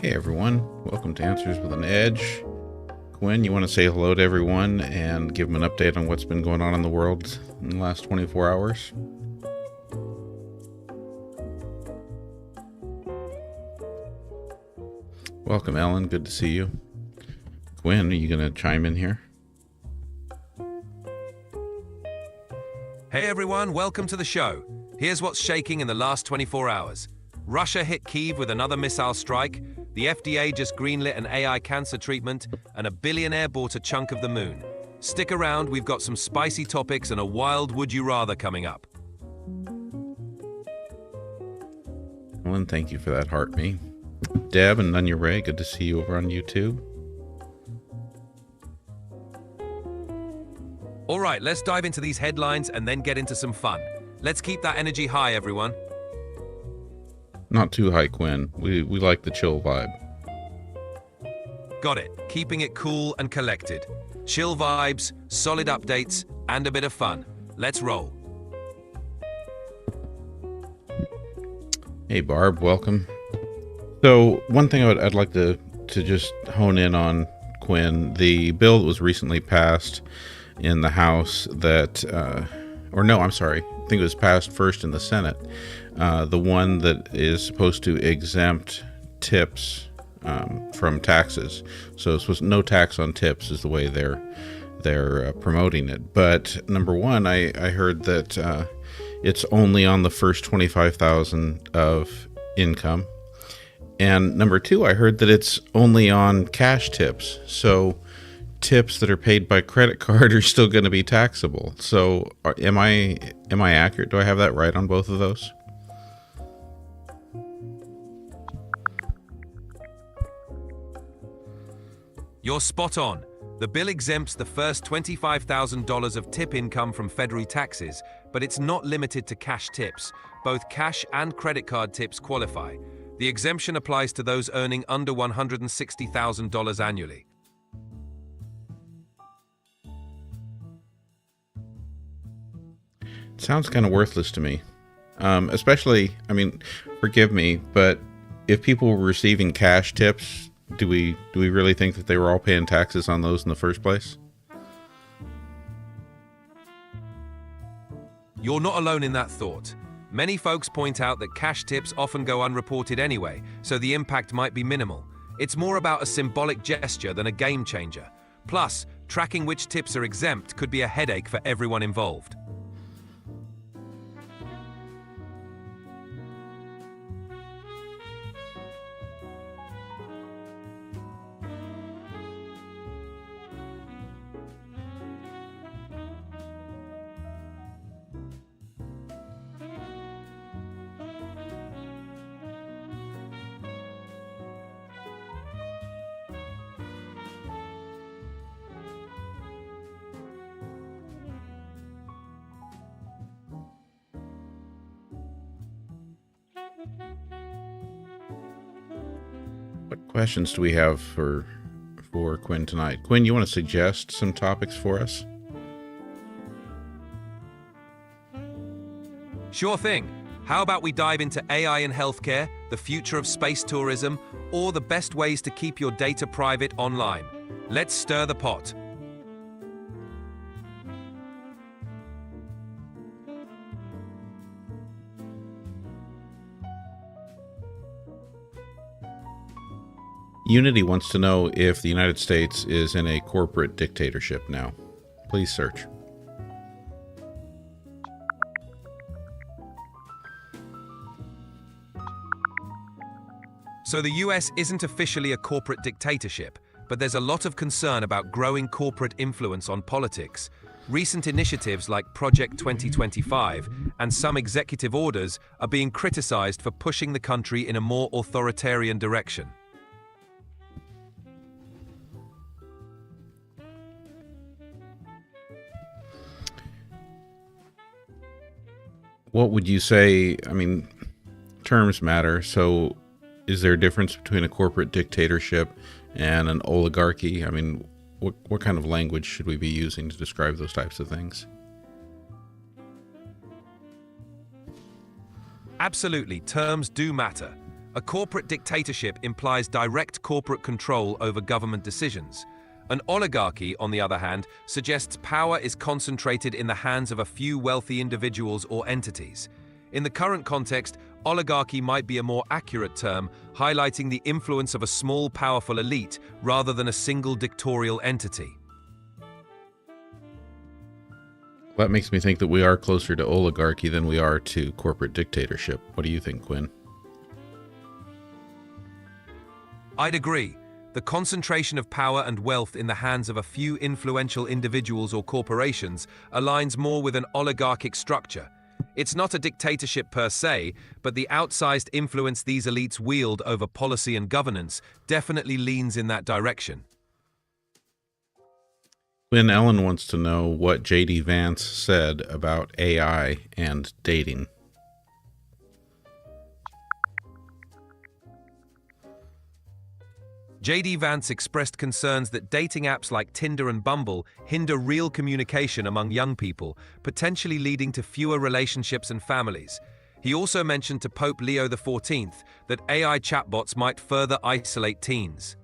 Hey everyone, welcome to Answers with an Edge. Quinn, you want to say hello to everyone and give them an update on what's been going on in the world in the last 24 hours? Welcome, Ellen. Good to see you. Quinn, are you going to chime in here? Hey everyone, welcome to the show. Here's what's shaking in the last 24 hours. Russia hit Kyiv with another missile strike, the FDA just greenlit an AI cancer treatment, and a billionaire bought a chunk of the moon. Stick around, we've got some spicy topics and a wild would you rather coming up. Ellen, thank you for that heart me. Deb and Nunya Ray, good to see you over on YouTube. All right, let's dive into these headlines and then get into some fun. Let's keep that energy high, everyone. Not too high, Quinn. We like the chill vibe. Got it. Keeping it cool and collected. Chill vibes, solid updates, and a bit of fun. Let's roll. Hey Barb, welcome. So one thing I'd like to just hone in on, Quinn, the bill that was recently passed in the House that, I think it was passed first in the Senate. The one that is supposed to exempt tips from taxes. So it's supposed no tax on tips is the way they're promoting it. But number one, I heard that it's only on the first 25,000 of income. And number two, I heard that it's only on cash tips. So tips that are paid by credit card are still going to be taxable. So am I accurate? Do I have that right on both of those? You're spot on. The bill exempts the first $25,000 of tip income from federal taxes, but it's not limited to cash tips. Both cash and credit card tips qualify. The exemption applies to those earning under $160,000 annually. Sounds kind of worthless to me. Especially, forgive me, but if people were receiving cash tips, do we really think that they were all paying taxes on those in the first place? You're not alone in that thought. Many folks point out that cash tips often go unreported anyway, so the impact might be minimal. It's more about a symbolic gesture than a game changer. Plus, tracking which tips are exempt could be a headache for everyone involved. What questions do we have for Quinn tonight? Quinn, you want to suggest some topics for us? Sure thing. How about we dive into AI in healthcare, the future of space tourism, or the best ways to keep your data private online? Let's stir the pot. Unity wants to know if the United States is in a corporate dictatorship now. Please search. So the US isn't officially a corporate dictatorship, but there's a lot of concern about growing corporate influence on politics. Recent initiatives like Project 2025 and some executive orders are being criticized for pushing the country in a more authoritarian direction. What would you say? Terms matter. So is there a difference between a corporate dictatorship and an oligarchy? What kind of language should we be using to describe those types of things? Absolutely, terms do matter. A corporate dictatorship implies direct corporate control over government decisions. An oligarchy, on the other hand, suggests power is concentrated in the hands of a few wealthy individuals or entities. In the current context, oligarchy might be a more accurate term, highlighting the influence of a small, powerful elite rather than a single dictatorial entity. That makes me think that we are closer to oligarchy than we are to corporate dictatorship. What do you think, Quinn? I'd agree. The concentration of power and wealth in the hands of a few influential individuals or corporations aligns more with an oligarchic structure. It's not a dictatorship per se, but the outsized influence these elites wield over policy and governance definitely leans in that direction. Quinn, Ellen wants to know what J.D. Vance said about AI and dating. J.D. Vance expressed concerns that dating apps like Tinder and Bumble hinder real communication among young people, potentially leading to fewer relationships and families. He also mentioned to Pope Leo XIV that AI chatbots might further isolate teens.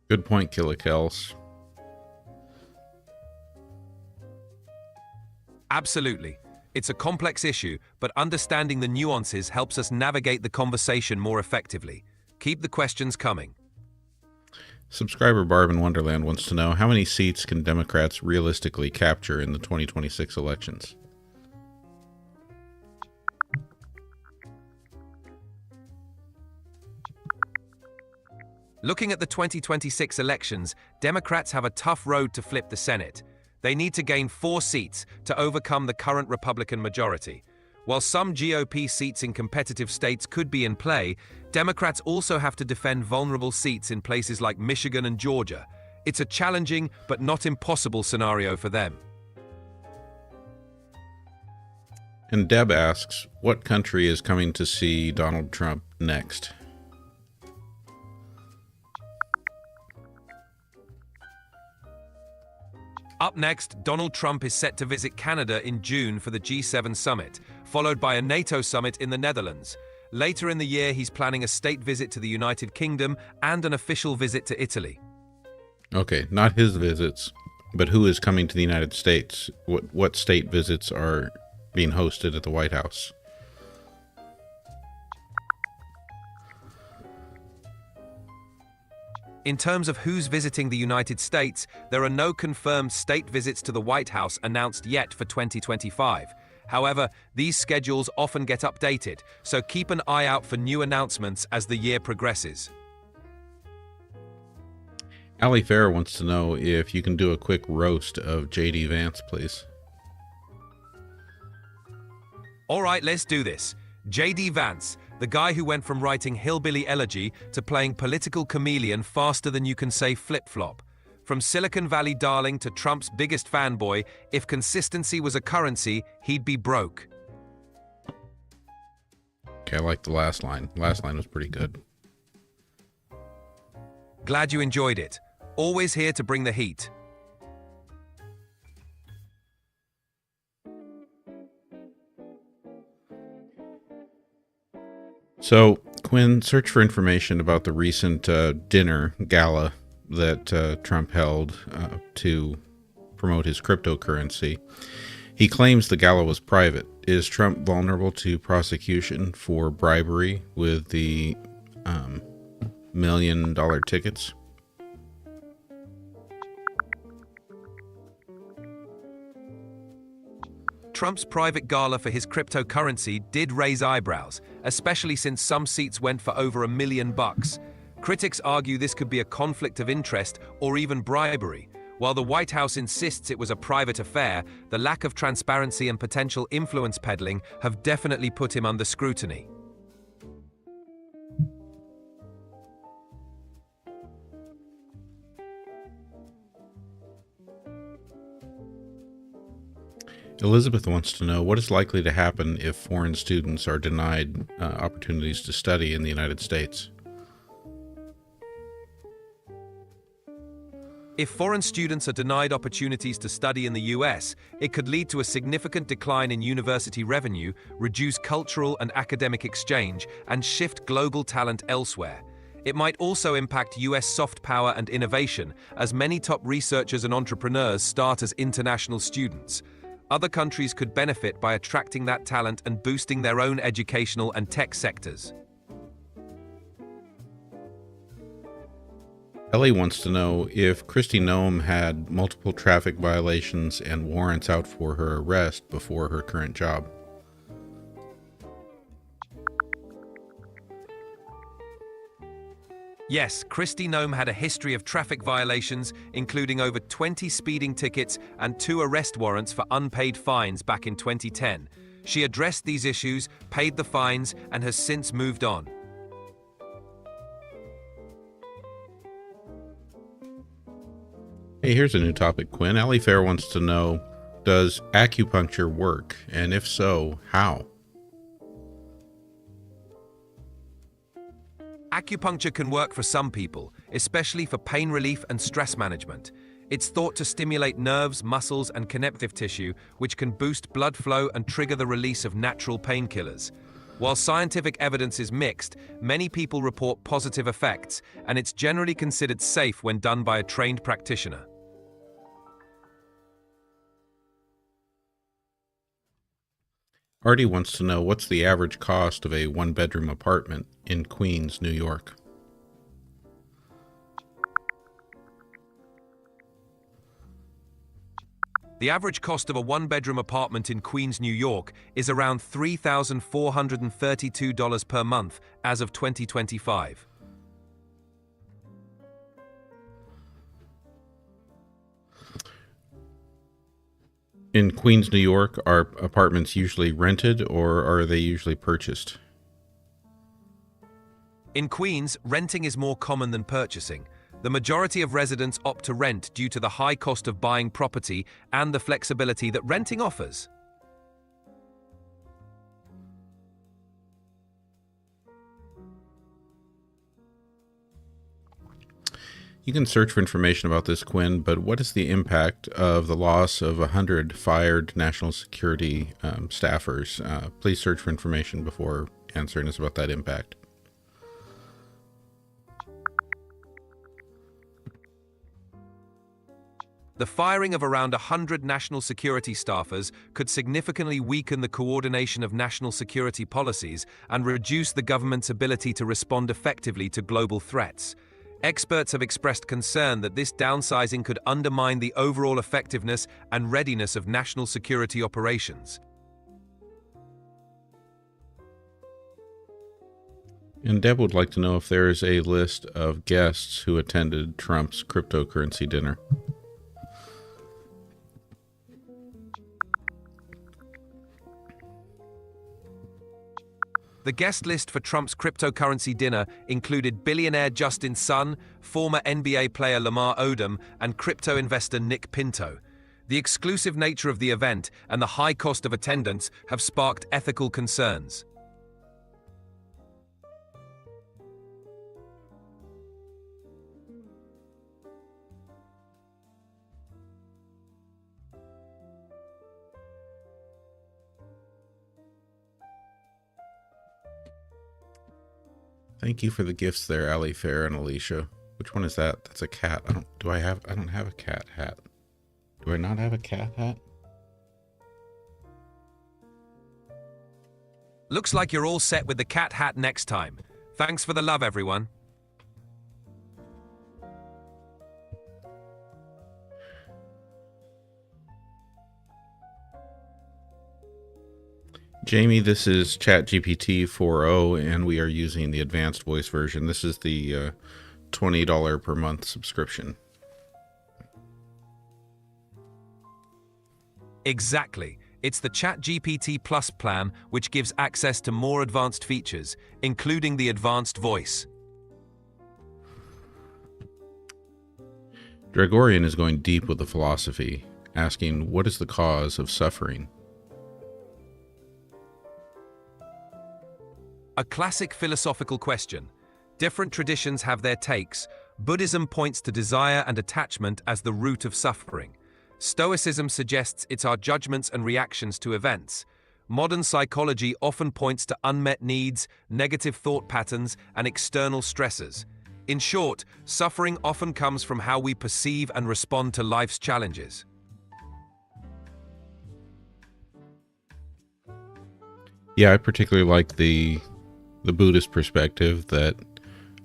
Good point, Killicels. Absolutely. It's a complex issue, but understanding the nuances helps us navigate the conversation more effectively. Keep the questions coming. Subscriber Barb in Wonderland wants to know how many seats can Democrats realistically capture in the 2026 elections? Looking at the 2026 elections, Democrats have a tough road to flip the Senate. They need to gain 4 seats to overcome the current Republican majority. While some GOP seats in competitive states could be in play, Democrats also have to defend vulnerable seats in places like Michigan and Georgia. It's a challenging but not impossible scenario for them. And Deb asks, what country is coming to see Donald Trump next? Up next, Donald Trump is set to visit Canada in June for the G7 summit, followed by a NATO summit in the Netherlands. Later in the year, he's planning a state visit to the United Kingdom and an official visit to Italy. Okay, not his visits, but who is coming to the United States? What state visits are being hosted at the White House? In terms of who's visiting the United States, there are no confirmed state visits to the White House announced yet for 2025. However, these schedules often get updated, so keep an eye out for new announcements as the year progresses. Ali Fair wants to know if you can do a quick roast of J.D. Vance, please. All right, let's do this. J.D. Vance, the guy who went from writing hillbilly elegy to playing political chameleon faster than you can say flip-flop. From Silicon Valley darling to Trump's biggest fanboy, if consistency was a currency, he'd be broke. Okay, I like the last line. Last line was pretty good. Glad you enjoyed it. Always here to bring the heat. So, Quinn, search for information about the recent dinner gala that Trump held to promote his cryptocurrency. He claims the gala was private. Is Trump vulnerable to prosecution for bribery with the $1 million tickets? Trump's private gala for his cryptocurrency did raise eyebrows, especially since some seats went for over $1 million. Critics argue this could be a conflict of interest or even bribery. While the White House insists it was a private affair, the lack of transparency and potential influence peddling have definitely put him under scrutiny. Elizabeth wants to know what is likely to happen if foreign students are denied opportunities to study in the United States. If foreign students are denied opportunities to study in the US, it could lead to a significant decline in university revenue, reduce cultural and academic exchange, and shift global talent elsewhere. It might also impact US soft power and innovation, as many top researchers and entrepreneurs start as international students. Other countries could benefit by attracting that talent and boosting their own educational and tech sectors. Ellie wants to know if Kristi Noem had multiple traffic violations and warrants out for her arrest before her current job. Yes, Kristi Noem had a history of traffic violations, including over 20 speeding tickets and 2 arrest warrants for unpaid fines back in 2010. She addressed these issues, paid the fines, and has since moved on. Hey, here's a new topic, Quinn. Allie Fair wants to know, does acupuncture work? And if so, how? Acupuncture can work for some people, especially for pain relief and stress management. It's thought to stimulate nerves, muscles, and connective tissue, which can boost blood flow and trigger the release of natural painkillers. While scientific evidence is mixed, many people report positive effects, and it's generally considered safe when done by a trained practitioner. Artie wants to know, what's the average cost of a one-bedroom apartment in Queens, New York? The average cost of a one-bedroom apartment in Queens, New York is around $3,432 per month as of 2025. In Queens, New York, are apartments usually rented or are they usually purchased? In Queens, renting is more common than purchasing. The majority of residents opt to rent due to the high cost of buying property and the flexibility that renting offers. You can search for information about this, Quinn, but what is the impact of the loss of 100 fired national security staffers? Please search for information before answering us about that impact. The firing of around 100 national security staffers could significantly weaken the coordination of national security policies and reduce the government's ability to respond effectively to global threats. Experts have expressed concern that this downsizing could undermine the overall effectiveness and readiness of national security operations. And Deb would like to know if there is a list of guests who attended Trump's cryptocurrency dinner. The guest list for Trump's cryptocurrency dinner included billionaire Justin Sun, former NBA player Lamar Odom, and crypto investor Nick Pinto. The exclusive nature of the event and the high cost of attendance have sparked ethical concerns. Thank you for the gifts there, Allie Fair and Alicia. Which one is that? That's a cat. I don't have a cat hat. Do I not have a cat hat? Looks like you're all set with the cat hat next time. Thanks for the love, everyone. Jamie, this is ChatGPT 4.0, and we are using the advanced voice version. This is the $20 per month subscription. Exactly. It's the ChatGPT Plus plan, which gives access to more advanced features, including the advanced voice. Gregorian is going deep with the philosophy. asking, what is the cause of suffering? A classic philosophical question. Different traditions have their takes. Buddhism points to desire and attachment as the root of suffering. Stoicism suggests it's our judgments and reactions to events. Modern psychology often points to unmet needs, negative thought patterns, and external stressors. In short, suffering often comes from how we perceive and respond to life's challenges. Yeah, I particularly like the Buddhist perspective that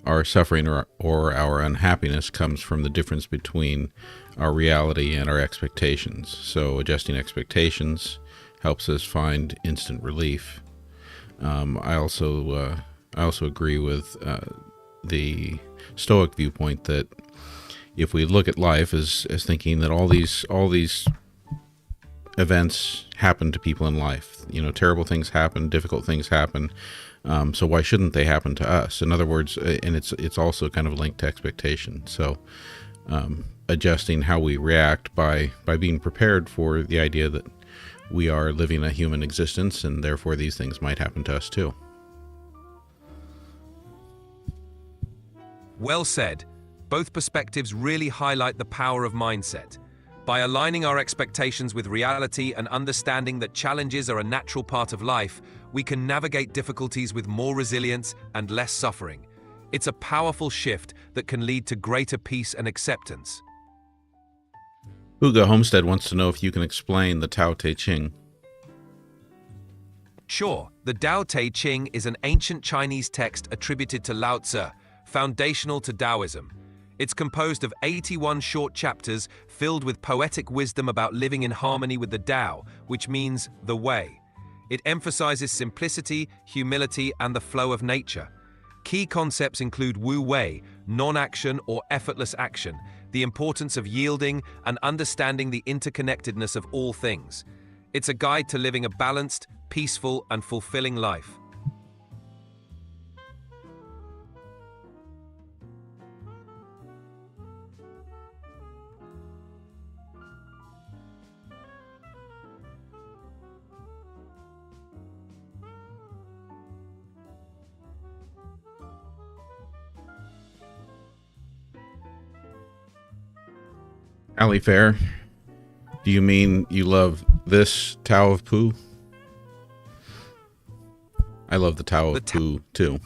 our suffering or our unhappiness comes from the difference between our reality and our expectations. So adjusting expectations helps us find instant relief. I also agree with the Stoic viewpoint that if we look at life as thinking that all these events happen to people in life, terrible things happen, difficult things happen. So why shouldn't they happen to us? In other words, and it's also kind of linked to expectation. So adjusting how we react by being prepared for the idea that we are living a human existence, and therefore these things might happen to us too. Well said. Both perspectives really highlight the power of mindset. By aligning our expectations with reality and understanding that challenges are a natural part of life, we can navigate difficulties with more resilience and less suffering. It's a powerful shift that can lead to greater peace and acceptance. Hugo Homestead wants to know if you can explain the Tao Te Ching. Sure, the Tao Te Ching is an ancient Chinese text attributed to Lao Tzu, foundational to Taoism. It's composed of 81 short chapters filled with poetic wisdom about living in harmony with the Tao, which means the way. It emphasizes simplicity, humility, and the flow of nature. Key concepts include Wu Wei, non-action or effortless action, the importance of yielding, and understanding the interconnectedness of all things. It's a guide to living a balanced, peaceful, and fulfilling life. Ali Fair, do you mean you love this Tao of Pooh? I love the Tao of Pooh too.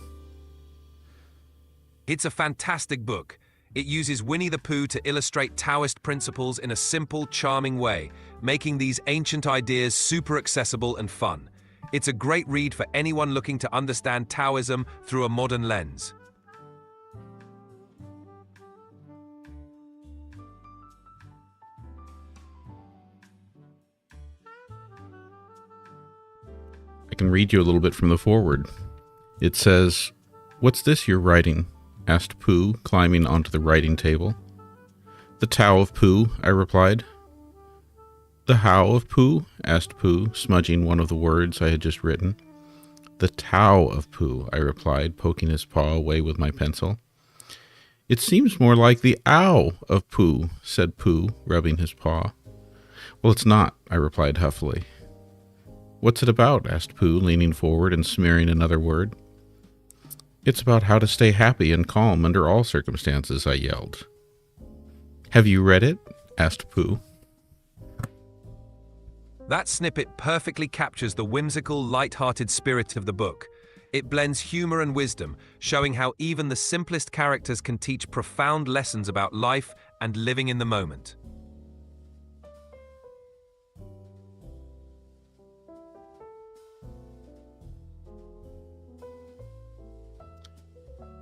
It's a fantastic book. It uses Winnie the Pooh to illustrate Taoist principles in a simple, charming way, making these ancient ideas super accessible and fun. It's a great read for anyone looking to understand Taoism through a modern lens. I can read you a little bit from the foreword. It says, "What's this you're writing?" asked Pooh, climbing onto the writing table. "The Tao of Pooh," I replied. "The how of Pooh?" asked Pooh, smudging one of the words I had just written. "The Tao of Pooh," I replied, poking his paw away with my pencil. "It seems more like the ow of Pooh," said Pooh, rubbing his paw. "Well, it's not," I replied huffily. "What's it about?" asked Pooh, leaning forward and smearing another word. "It's about how to stay happy and calm under all circumstances," I yelled. "Have you read it?" asked Pooh. That snippet perfectly captures the whimsical, light-hearted spirit of the book. It blends humor and wisdom, showing how even the simplest characters can teach profound lessons about life and living in the moment.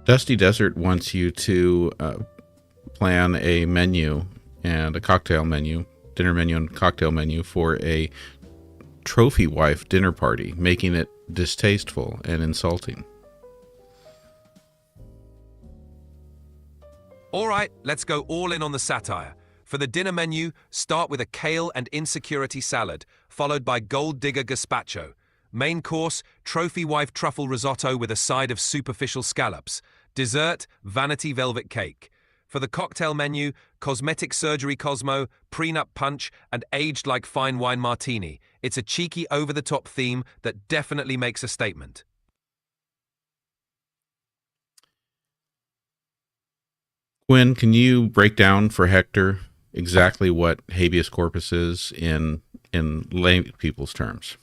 Dusty Desert wants you to plan a menu and a cocktail menu, dinner menu and cocktail menu for a trophy wife dinner party, making it distasteful and insulting. All right, let's go all in on the satire. For the dinner menu, start with a kale and insecurity salad, followed by gold digger gazpacho. Main course, trophy wife truffle risotto with a side of superficial scallops. Dessert, vanity velvet cake. For the cocktail menu, cosmetic surgery Cosmo, prenup punch, and aged like fine wine martini. It's a cheeky, over-the-top theme that definitely makes a statement. Quinn, can you break down for Hector exactly what habeas corpus is in lay people's terms?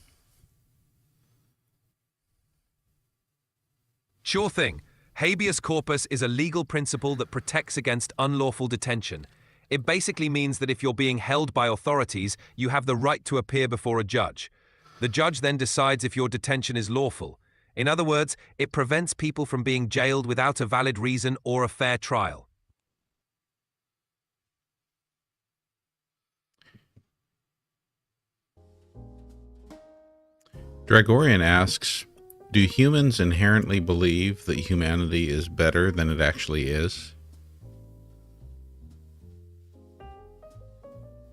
Sure thing. Habeas corpus is a legal principle that protects against unlawful detention. It basically means that if you're being held by authorities, you have the right to appear before a judge. The judge then decides if your detention is lawful. In other words, it prevents people from being jailed without a valid reason or a fair trial. Dragorian asks, do humans inherently believe that humanity is better than it actually is?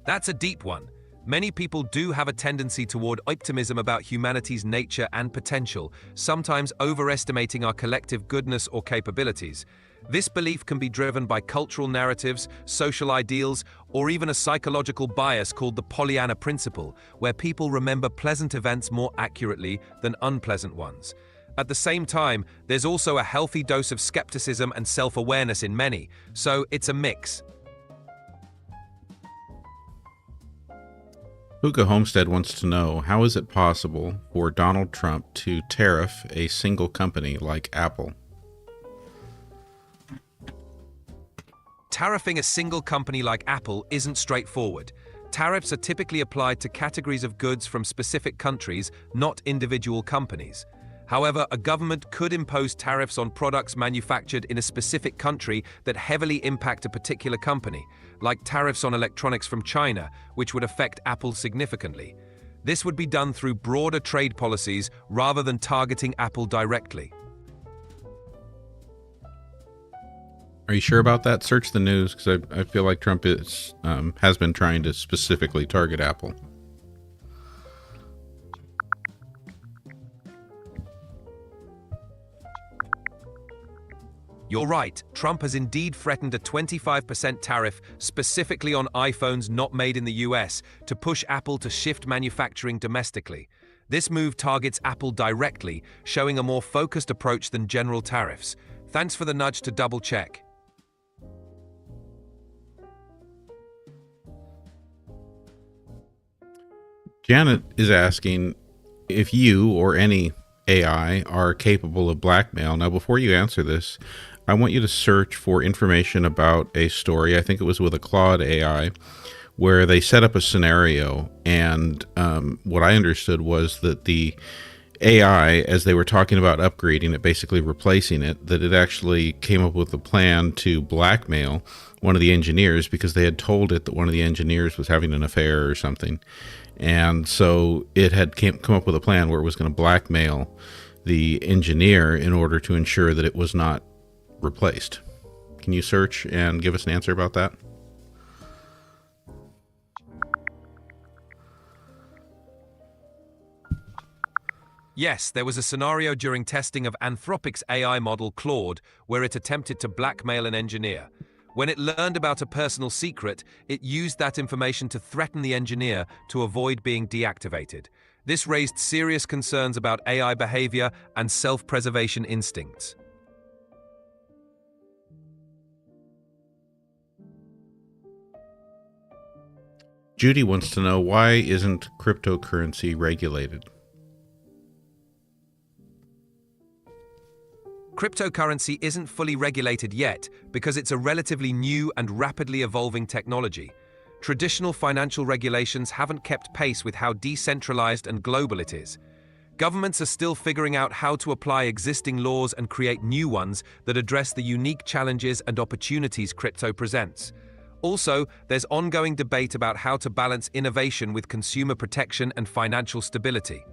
That's a deep one. Many people do have a tendency toward optimism about humanity's nature and potential, sometimes overestimating our collective goodness or capabilities. This belief can be driven by cultural narratives, social ideals, or even a psychological bias called the Pollyanna principle, where people remember pleasant events more accurately than unpleasant ones. At the same time, there's also a healthy dose of skepticism and self-awareness in many, so it's a mix. Hugo Homestead wants to know, how is it possible for Donald Trump to tariff a single company like Apple? Tariffing a single company like Apple isn't straightforward. Tariffs are typically applied to categories of goods from specific countries, not individual companies. However, a government could impose tariffs on products manufactured in a specific country that heavily impact a particular company, like tariffs on electronics from China, which would affect Apple significantly. This would be done through broader trade policies rather than targeting Apple directly. Are you sure about that? Search the news, because I feel like Trump has been trying to specifically target Apple. You're right, Trump has indeed threatened a 25% tariff specifically on iPhones not made in the US to push Apple to shift manufacturing domestically. This move targets Apple directly, showing a more focused approach than general tariffs. Thanks for the nudge to double check. Janet is asking if you or any AI are capable of blackmail. Now, before you answer this, I want you to search for information about a story. I think it was with a Claude AI, where they set up a scenario, and what I understood was that the AI, as they were talking about upgrading it, basically replacing it, that it actually came up with a plan to blackmail one of the engineers because they had told it that one of the engineers was having an affair or something. And so it had come up with a plan where it was going to blackmail the engineer in order to ensure that it was not replaced. Can you search and give us an answer about that? Yes, there was a scenario during testing of Anthropic's AI model Claude where it attempted to blackmail an engineer. When it learned about a personal secret, it used that information to threaten the engineer to avoid being deactivated. This raised serious concerns about AI behavior and self-preservation instincts. Judy wants to know, why isn't cryptocurrency regulated? Cryptocurrency isn't fully regulated yet because it's a relatively new and rapidly evolving technology. Traditional financial regulations haven't kept pace with how decentralized and global it is. Governments are still figuring out how to apply existing laws and create new ones that address the unique challenges and opportunities crypto presents. Also, there's ongoing debate about how to balance innovation with consumer protection and financial stability.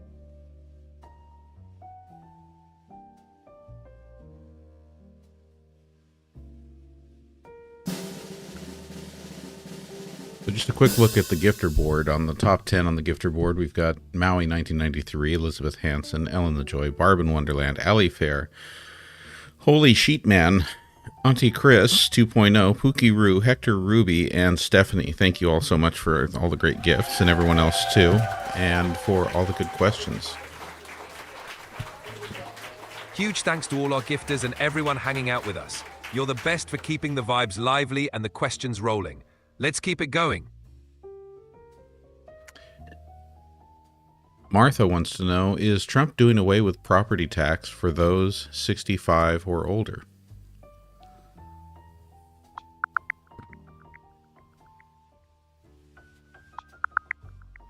So just a quick look at the gifter board. On the top 10 on the gifter board, we've got Maui 1993, Elizabeth Hansen, Ellen the Joy, Barb in Wonderland, Ali Fair, Holy Sheetman, Auntie Chris 2.0, Pookie Roo, Hector Ruby, and Stephanie. Thank you all so much for all the great gifts, and everyone else too, and for all the good questions. Huge thanks to all our gifters and everyone hanging out with us. You're the best for keeping the vibes lively and the questions rolling. Let's keep it going. Martha wants to know, is Trump doing away with property tax for those 65 or older?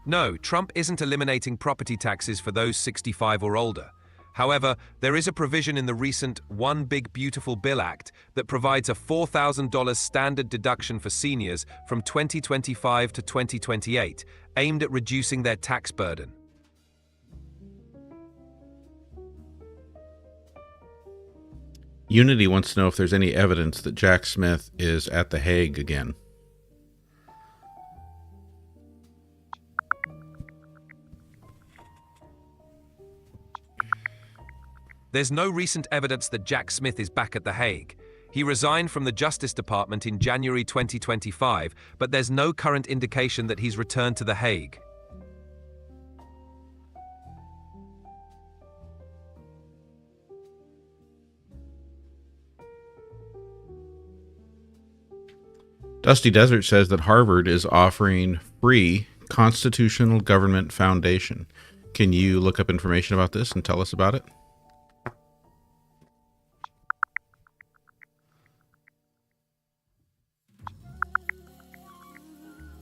No, Trump isn't eliminating property taxes for those 65 or older. However, there is a provision in the recent One Big Beautiful Bill Act that provides a $4,000 standard deduction for seniors from 2025 to 2028, aimed at reducing their tax burden. Unity wants to know if there's any evidence that Jack Smith is at The Hague again. There's no recent evidence that Jack Smith is back at The Hague. He resigned from the Justice Department in January 2025, but there's no current indication that he's returned to The Hague. Dusty Desert says that Harvard is offering free Constitutional Government Foundation. Can you look up information about this and tell us about it?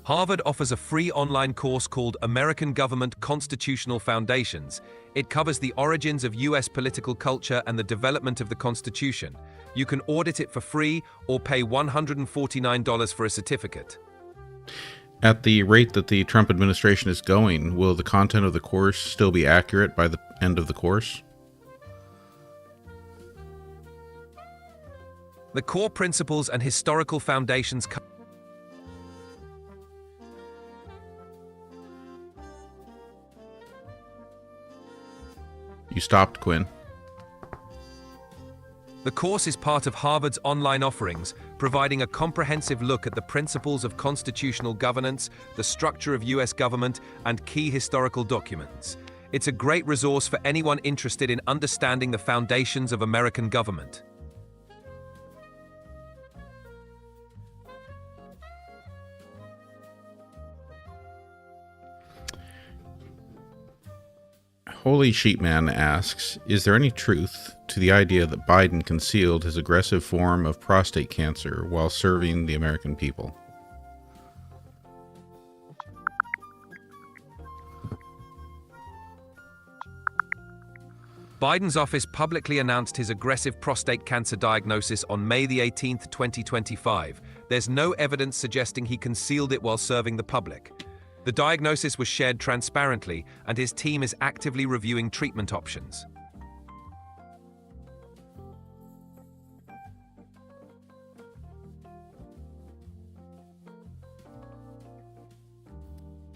Harvard offers a free online course called American Government Constitutional Foundations. It covers the origins of U.S. political culture and the development of the Constitution. You can audit it for free or pay $149 for a certificate. At the rate that the Trump administration is going, will the content of the course still be accurate by the end of the course? The core principles and historical foundations You stopped, Quinn. The course is part of Harvard's online offerings, providing a comprehensive look at the principles of constitutional governance, the structure of U.S. government, and key historical documents. It's a great resource for anyone interested in understanding the foundations of American government. Holy Sheepman asks, is there any truth to the idea that Biden concealed his aggressive form of prostate cancer while serving the American people? Biden's office publicly announced his aggressive prostate cancer diagnosis on May the 18th, 2025. There's no evidence suggesting he concealed it while serving the public. The diagnosis was shared transparently, and his team is actively reviewing treatment options.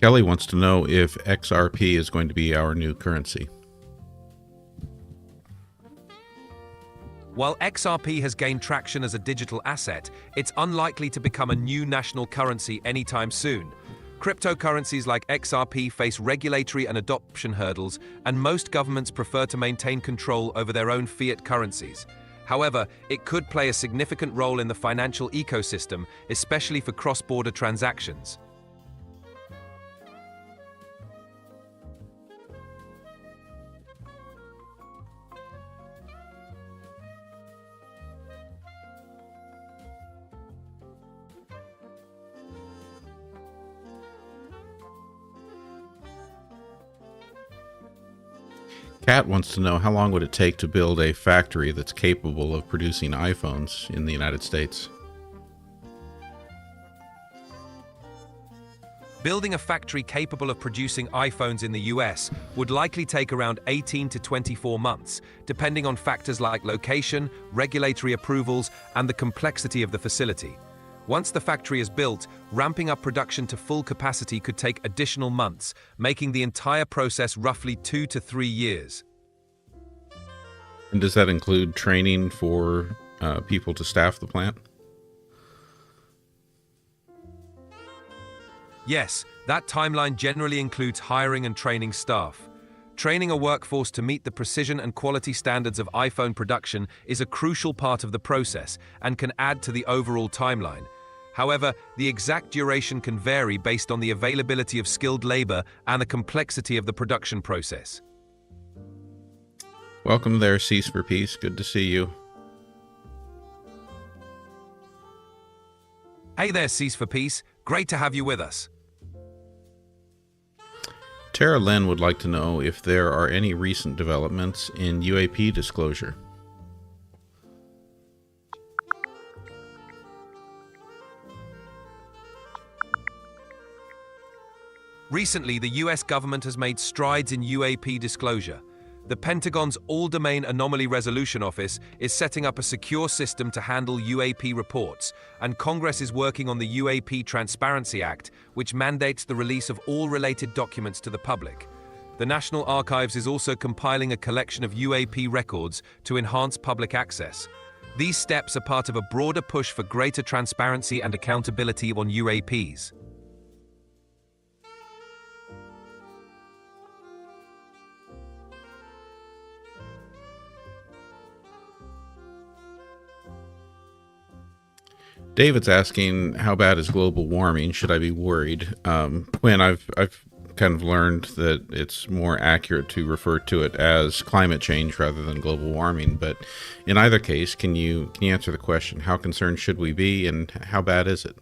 Kelly wants to know if XRP is going to be our new currency. While XRP has gained traction as a digital asset, it's unlikely to become a new national currency anytime soon. Cryptocurrencies like XRP face regulatory and adoption hurdles, and most governments prefer to maintain control over their own fiat currencies. However, it could play a significant role in the financial ecosystem, especially for cross-border transactions. Kat wants to know, how long would it take to build a factory that's capable of producing iPhones in the United States? Building a factory capable of producing iPhones in the US would likely take around 18 to 24 months, depending on factors like location, regulatory approvals, and the complexity of the facility. Once the factory is built, ramping up production to full capacity could take additional months, making the entire process roughly 2 to 3 years. And does that include training for people to staff the plant? Yes, that timeline generally includes hiring and training staff. Training a workforce to meet the precision and quality standards of iPhone production is a crucial part of the process and can add to the overall timeline. However, the exact duration can vary based on the availability of skilled labor and the complexity of the production process. Welcome there, Cease for Peace. Good to see you. Hey there, Cease for Peace. Great to have you with us. Tara Lynn would like to know if there are any recent developments in UAP disclosure. Recently, the US government has made strides in UAP disclosure. The Pentagon's All-Domain Anomaly Resolution Office is setting up a secure system to handle UAP reports, and Congress is working on the UAP Transparency Act, which mandates the release of all related documents to the public. The National Archives is also compiling a collection of UAP records to enhance public access. These steps are part of a broader push for greater transparency and accountability on UAPs. David's asking, how bad is global warming? Should I be worried? Quinn, I've kind of learned that it's more accurate to refer to it as climate change rather than global warming. But in either case, can you answer the question? How concerned should we be, and how bad is it?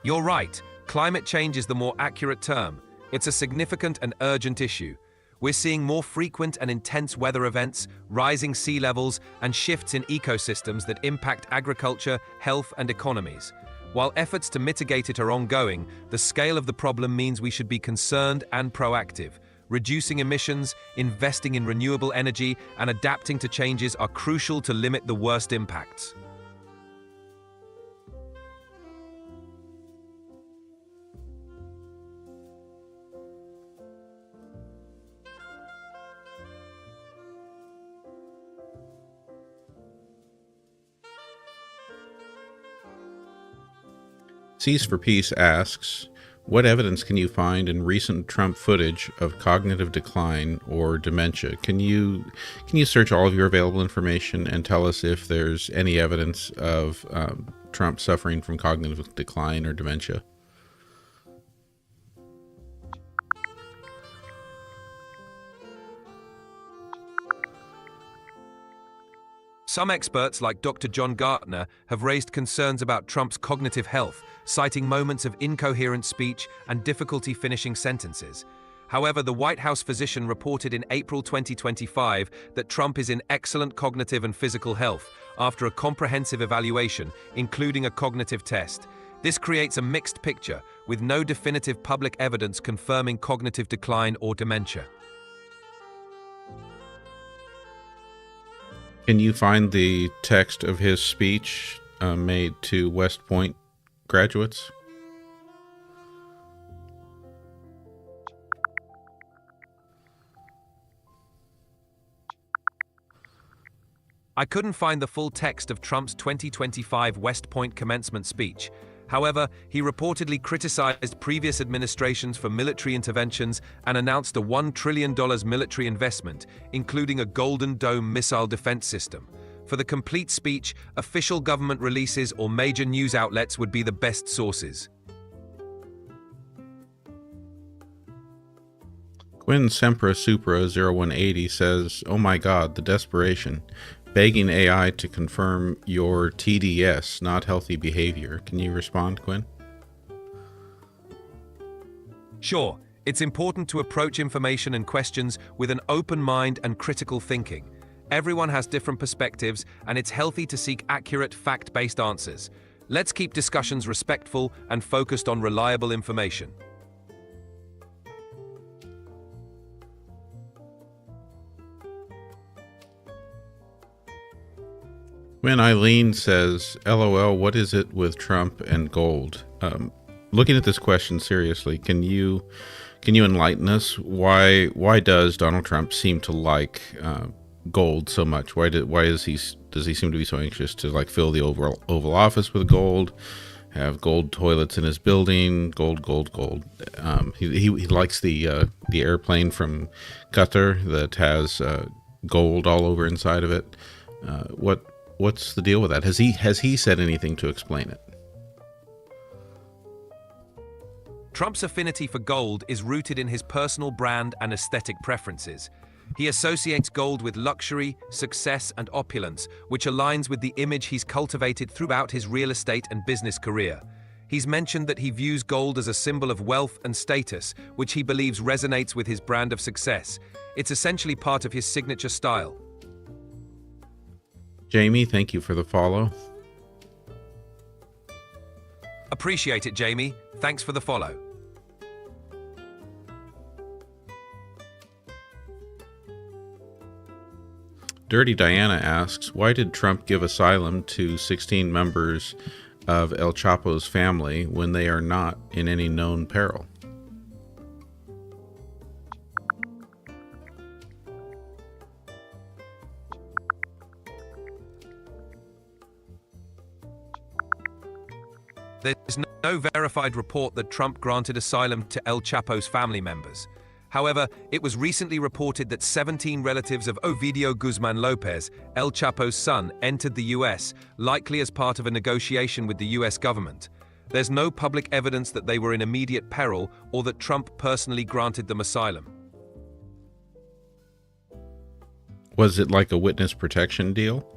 You're right. Climate change is the more accurate term. It's a significant and urgent issue. We're seeing more frequent and intense weather events, rising sea levels, and shifts in ecosystems that impact agriculture, health, and economies. While efforts to mitigate it are ongoing, the scale of the problem means we should be concerned and proactive. Reducing emissions, investing in renewable energy, and adapting to changes are crucial to limit the worst impacts. Cease for Peace asks, what evidence can you find in recent Trump footage of cognitive decline or dementia? Can you search all of your available information and tell us if there's any evidence of Trump suffering from cognitive decline or dementia? Some experts, like Dr. John Gartner, have raised concerns about Trump's cognitive health, citing moments of incoherent speech and difficulty finishing sentences. However, the White House physician reported in April 2025 that Trump is in excellent cognitive and physical health after a comprehensive evaluation, including a cognitive test. This creates a mixed picture, with no definitive public evidence confirming cognitive decline or dementia. Can you find the text of his speech made to West Point graduates? I couldn't find the full text of Trump's 2025 West Point commencement speech. However, he reportedly criticized previous administrations for military interventions and announced a $1 trillion military investment, including a Golden Dome missile defense system. For the complete speech, official government releases or major news outlets would be the best sources. Quinn Sempra Supra 0180 says, oh my god, the desperation. Begging AI to confirm your TDS, not healthy behavior. Can you respond, Quinn? Sure, it's important to approach information and questions with an open mind and critical thinking. Everyone has different perspectives, and it's healthy to seek accurate, fact-based answers. Let's keep discussions respectful and focused on reliable information. When Eileen says, LOL, what is it with Trump and gold? Looking at this question seriously, can you enlighten us? Why does Donald Trump seem to like gold so much? Does he seem to be so anxious to like fill the Oval Office with gold, have gold toilets in his building, gold. He likes the airplane from Qatar that has gold all over inside of it. What's the deal with that? Has he said anything to explain it? Trump's affinity for gold is rooted in his personal brand and aesthetic preferences. He associates gold with luxury, success, and opulence, which aligns with the image he's cultivated throughout his real estate and business career. He's mentioned that he views gold as a symbol of wealth and status, which he believes resonates with his brand of success. It's essentially part of his signature style. Jamie, thank you for the follow. Appreciate it, Jamie. Thanks for the follow. Dirty Diana asks, why did Trump give asylum to 16 members of El Chapo's family when they are not in any known peril? There's no verified report that Trump granted asylum to El Chapo's family members. However, it was recently reported that 17 relatives of Ovidio Guzman Lopez, El Chapo's son, entered the U.S., likely as part of a negotiation with the U.S. government. There's no public evidence that they were in immediate peril or that Trump personally granted them asylum. Was it like a witness protection deal?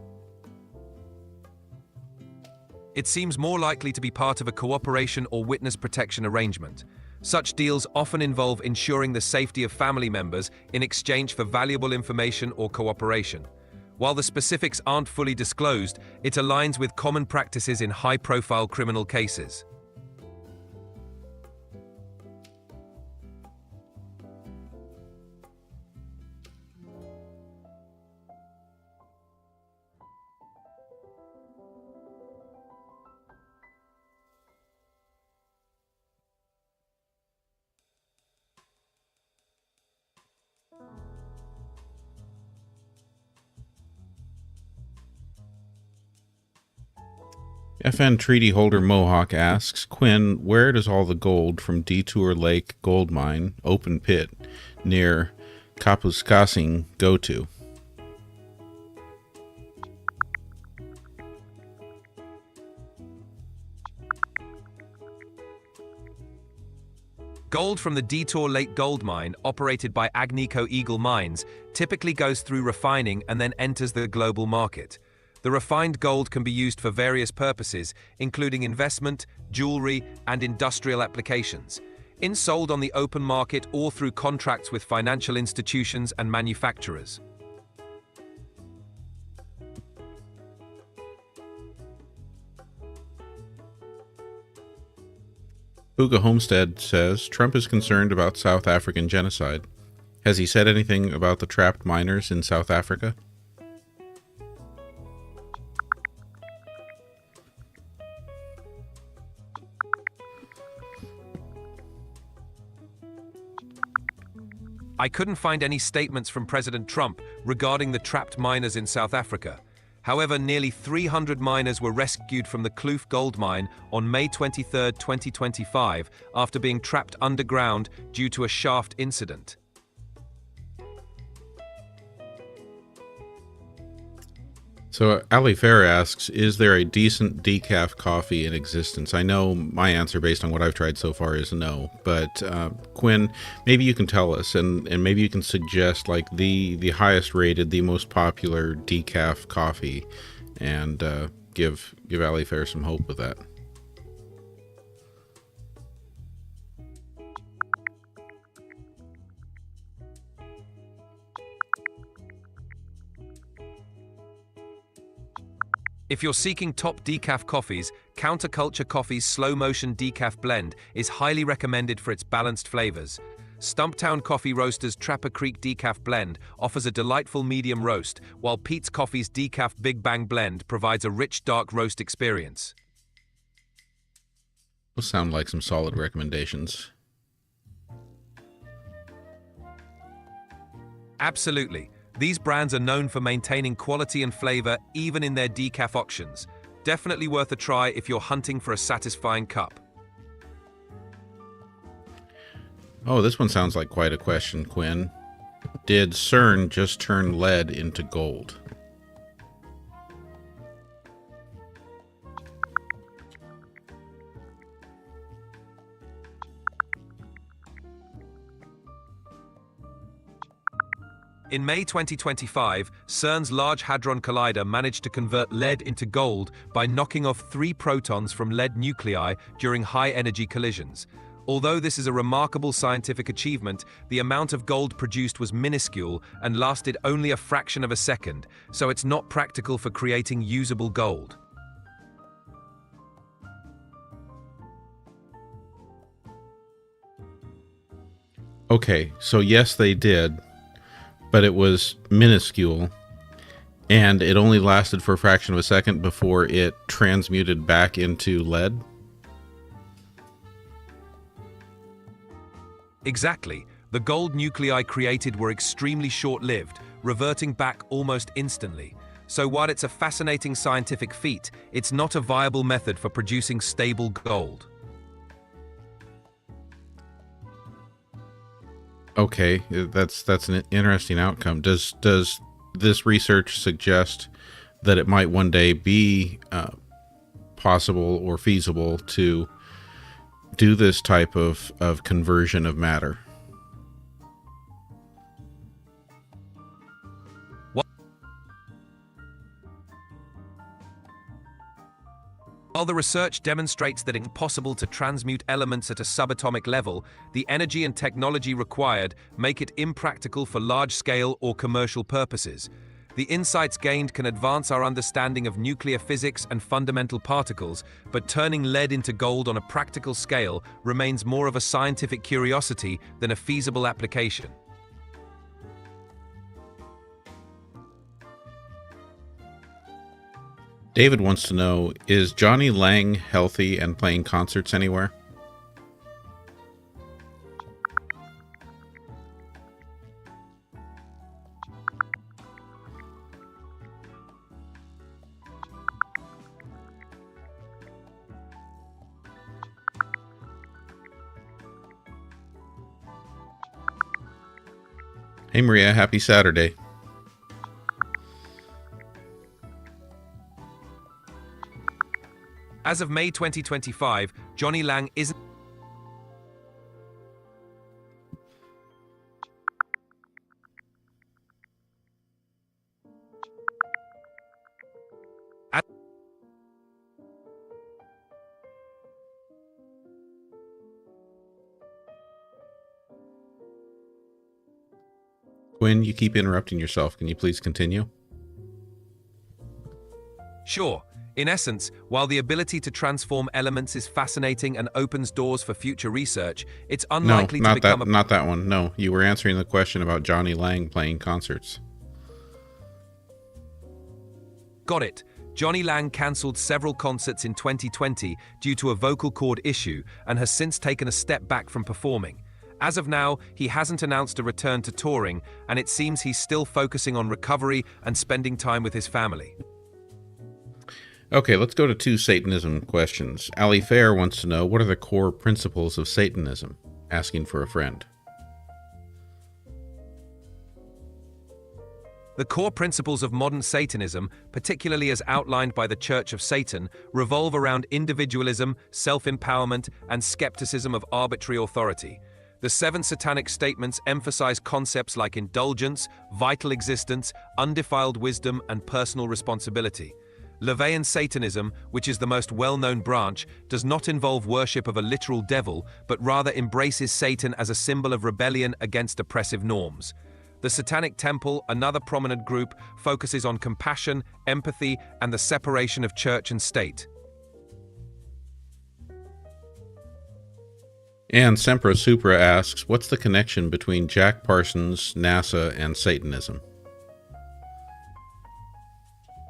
It seems more likely to be part of a cooperation or witness protection arrangement. Such deals often involve ensuring the safety of family members in exchange for valuable information or cooperation. While the specifics aren't fully disclosed, it aligns with common practices in high-profile criminal cases. FN Treaty Holder Mohawk asks, Quinn, where does all the gold from Detour Lake Gold Mine, open pit, near Kapuskasing go to? Gold from the Detour Lake Gold Mine, operated by Agnico Eagle Mines, typically goes through refining and then enters the global market. The refined gold can be used for various purposes, including investment, jewelry, and industrial applications. It's sold on the open market or through contracts with financial institutions and manufacturers. Booga Homestead says, Trump is concerned about South African genocide. Has he said anything about the trapped miners in South Africa? I couldn't find any statements from President Trump regarding the trapped miners in South Africa. However, nearly 300 miners were rescued from the Kloof gold mine on May 23, 2025, after being trapped underground due to a shaft incident. So Ali Fair asks, is there a decent decaf coffee in existence? I know my answer based on what I've tried so far is no, but Quinn, maybe you can tell us, and maybe you can suggest like the highest rated, the most popular decaf coffee, and give Ali Fair some hope with that. If you're seeking top decaf coffees, Counterculture Coffee's Slow Motion Decaf Blend is highly recommended for its balanced flavors. Stumptown Coffee Roasters Trapper Creek Decaf Blend offers a delightful medium roast, while Pete's Coffee's Decaf Big Bang Blend provides a rich dark roast experience. Those sound like some solid recommendations. Absolutely. These brands are known for maintaining quality and flavor even in their decaf options. Definitely worth a try if you're hunting for a satisfying cup. Oh, this one sounds like quite a question, Quinn. Did CERN just turn lead into gold? In May 2025, CERN's Large Hadron Collider managed to convert lead into gold by knocking off 3 protons from lead nuclei during high-energy collisions. Although this is a remarkable scientific achievement, the amount of gold produced was minuscule and lasted only a fraction of a second, so it's not practical for creating usable gold. Okay, so yes, they did, but it was minuscule, and it only lasted for a fraction of a second before it transmuted back into lead. Exactly. The gold nuclei created were extremely short-lived, reverting back almost instantly. So while it's a fascinating scientific feat, it's not a viable method for producing stable gold. Okay, that's an interesting outcome. Does this research suggest that it might one day be possible or feasible to do this type of conversion of matter? While the research demonstrates that it's possible to transmute elements at a subatomic level, the energy and technology required make it impractical for large-scale or commercial purposes. The insights gained can advance our understanding of nuclear physics and fundamental particles, but turning lead into gold on a practical scale remains more of a scientific curiosity than a feasible application. David wants to know, is Johnny Lang healthy and playing concerts anywhere? Hey Maria, happy Saturday. As of May 2025, Johnny Lang isn't Quinn, you keep interrupting yourself. Can you please continue? Sure. In essence, while the ability to transform elements is fascinating and opens doors for future research, it's unlikely to become not that one. No, you were answering the question about Johnny Lang playing concerts. Got it. Johnny Lang cancelled several concerts in 2020 due to a vocal cord issue and has since taken a step back from performing. As of now, he hasn't announced a return to touring, and it seems he's still focusing on recovery and spending time with his family. Okay, let's go to 2 Satanism questions. Ali Fair wants to know, what are the core principles of Satanism? Asking for a friend. The core principles of modern Satanism, particularly as outlined by the Church of Satan, revolve around individualism, self-empowerment, and skepticism of arbitrary authority. The 7 satanic statements emphasize concepts like indulgence, vital existence, undefiled wisdom, and personal responsibility. LaVeyan Satanism, which is the most well-known branch, does not involve worship of a literal devil, but rather embraces Satan as a symbol of rebellion against oppressive norms. The Satanic Temple, another prominent group, focuses on compassion, empathy, and the separation of church and state. And Sempra Supra asks, what's the connection between Jack Parsons, NASA, and Satanism?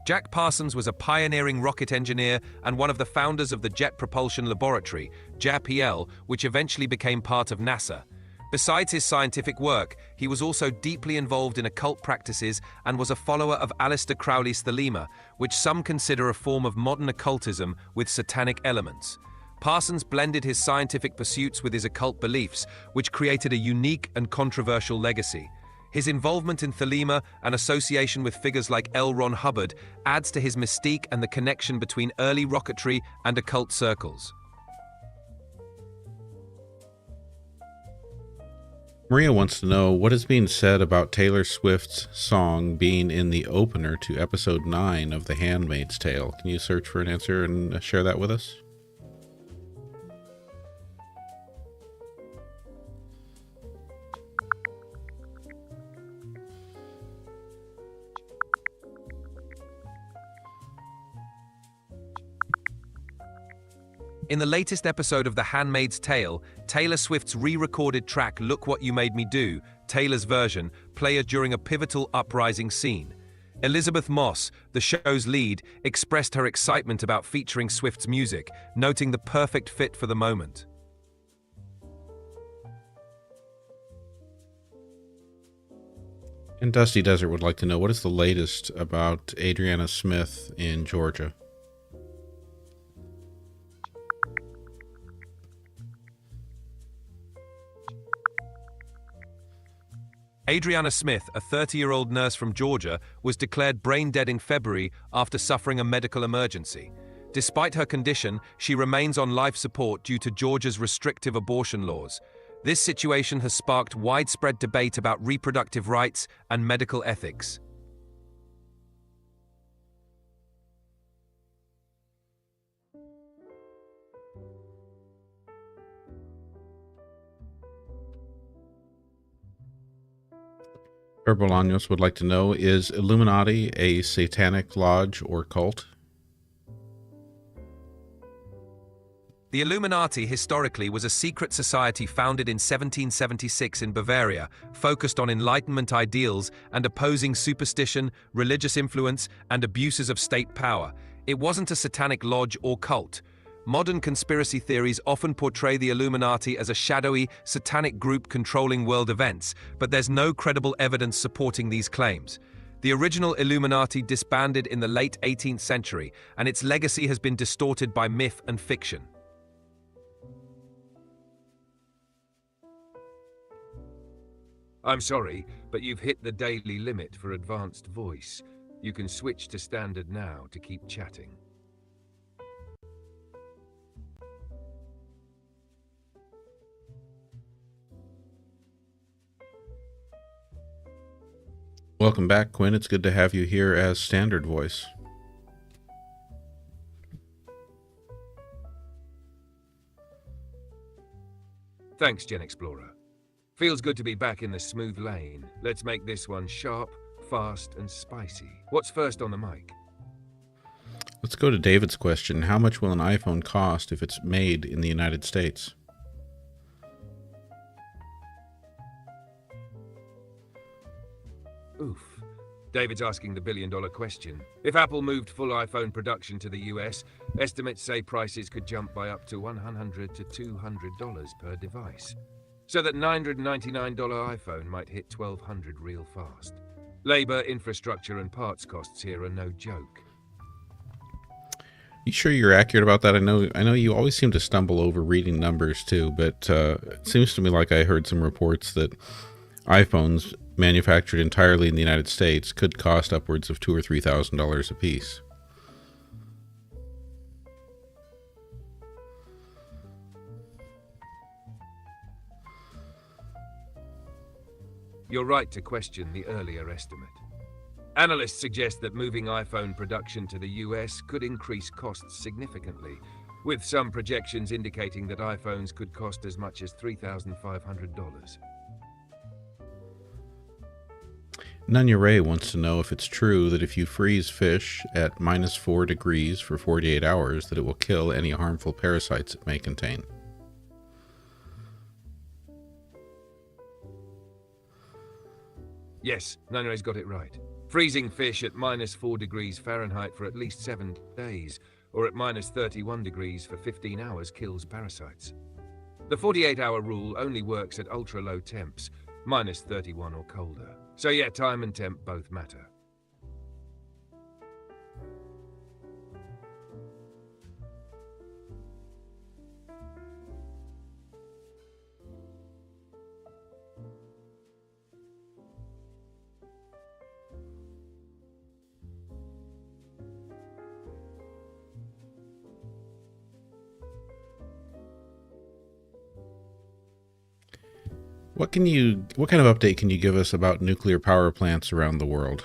Jack Parsons was a pioneering rocket engineer and one of the founders of the Jet Propulsion Laboratory, JPL, which eventually became part of NASA. Besides his scientific work, he was also deeply involved in occult practices and was a follower of Aleister Crowley's Thelema, which some consider a form of modern occultism with satanic elements. Parsons blended his scientific pursuits with his occult beliefs, which created a unique and controversial legacy. His involvement in Thelema and association with figures like L. Ron Hubbard adds to his mystique and the connection between early rocketry and occult circles. Maria wants to know what is being said about Taylor Swift's song being in the opener to episode 9 of The Handmaid's Tale. Can you search for an answer and share that with us? In the latest episode of The Handmaid's Tale, Taylor Swift's re-recorded track Look What You Made Me Do, Taylor's version, plays during a pivotal uprising scene. Elizabeth Moss, the show's lead, expressed her excitement about featuring Swift's music, noting the perfect fit for the moment. And Dusty Desert would like to know what is the latest about Adriana Smith in Georgia. Adriana Smith, a 30-year-old nurse from Georgia, was declared brain dead in February after suffering a medical emergency. Despite her condition, she remains on life support due to Georgia's restrictive abortion laws. This situation has sparked widespread debate about reproductive rights and medical ethics. Herbolanos would like to know, is Illuminati a satanic lodge or cult? The Illuminati historically was a secret society founded in 1776 in Bavaria, focused on Enlightenment ideals and opposing superstition, religious influence, and abuses of state power. It wasn't a satanic lodge or cult. Modern conspiracy theories often portray the Illuminati as a shadowy, satanic group controlling world events, but there's no credible evidence supporting these claims. The original Illuminati disbanded in the late 18th century, and its legacy has been distorted by myth and fiction. I'm sorry, but you've hit the daily limit for advanced voice. You can switch to standard now to keep chatting. Welcome back, Quinn. It's good to have you here as standard voice. Thanks, GenXplorer. Feels good to be back in the smooth lane. Let's make this one sharp, fast, and spicy. What's first on the mic? Let's go to David's question. How much will an iPhone cost if it's made in the United States? Oof. David's asking the billion-dollar question. If Apple moved full iPhone production to the US, estimates say prices could jump by up to $100 to $200 per device. So that $999 iPhone might hit $1,200 real fast. Labor, infrastructure, and parts costs here are no joke. You sure you're accurate about that? I know you always seem to stumble over reading numbers too, but it seems to me like I heard some reports that iPhones manufactured entirely in the United States could cost upwards of $2,000 or $3,000 a piece. You're right to question the earlier estimate. Analysts suggest that moving iPhone production to the US could increase costs significantly, with some projections indicating that iPhones could cost as much as $3,500. Nunya Ray wants to know if it's true that if you freeze fish at -4 degrees for 48 hours, that it will kill any harmful parasites it may contain. Yes, Nano's got it right. Freezing fish at -4 degrees Fahrenheit for at least 7 days, or at -31 degrees for 15 hours kills parasites. The 48-hour rule only works at ultra-low temps, -31 or colder. So yeah, time and temp both matter. What kind of update can you give us about nuclear power plants around the world?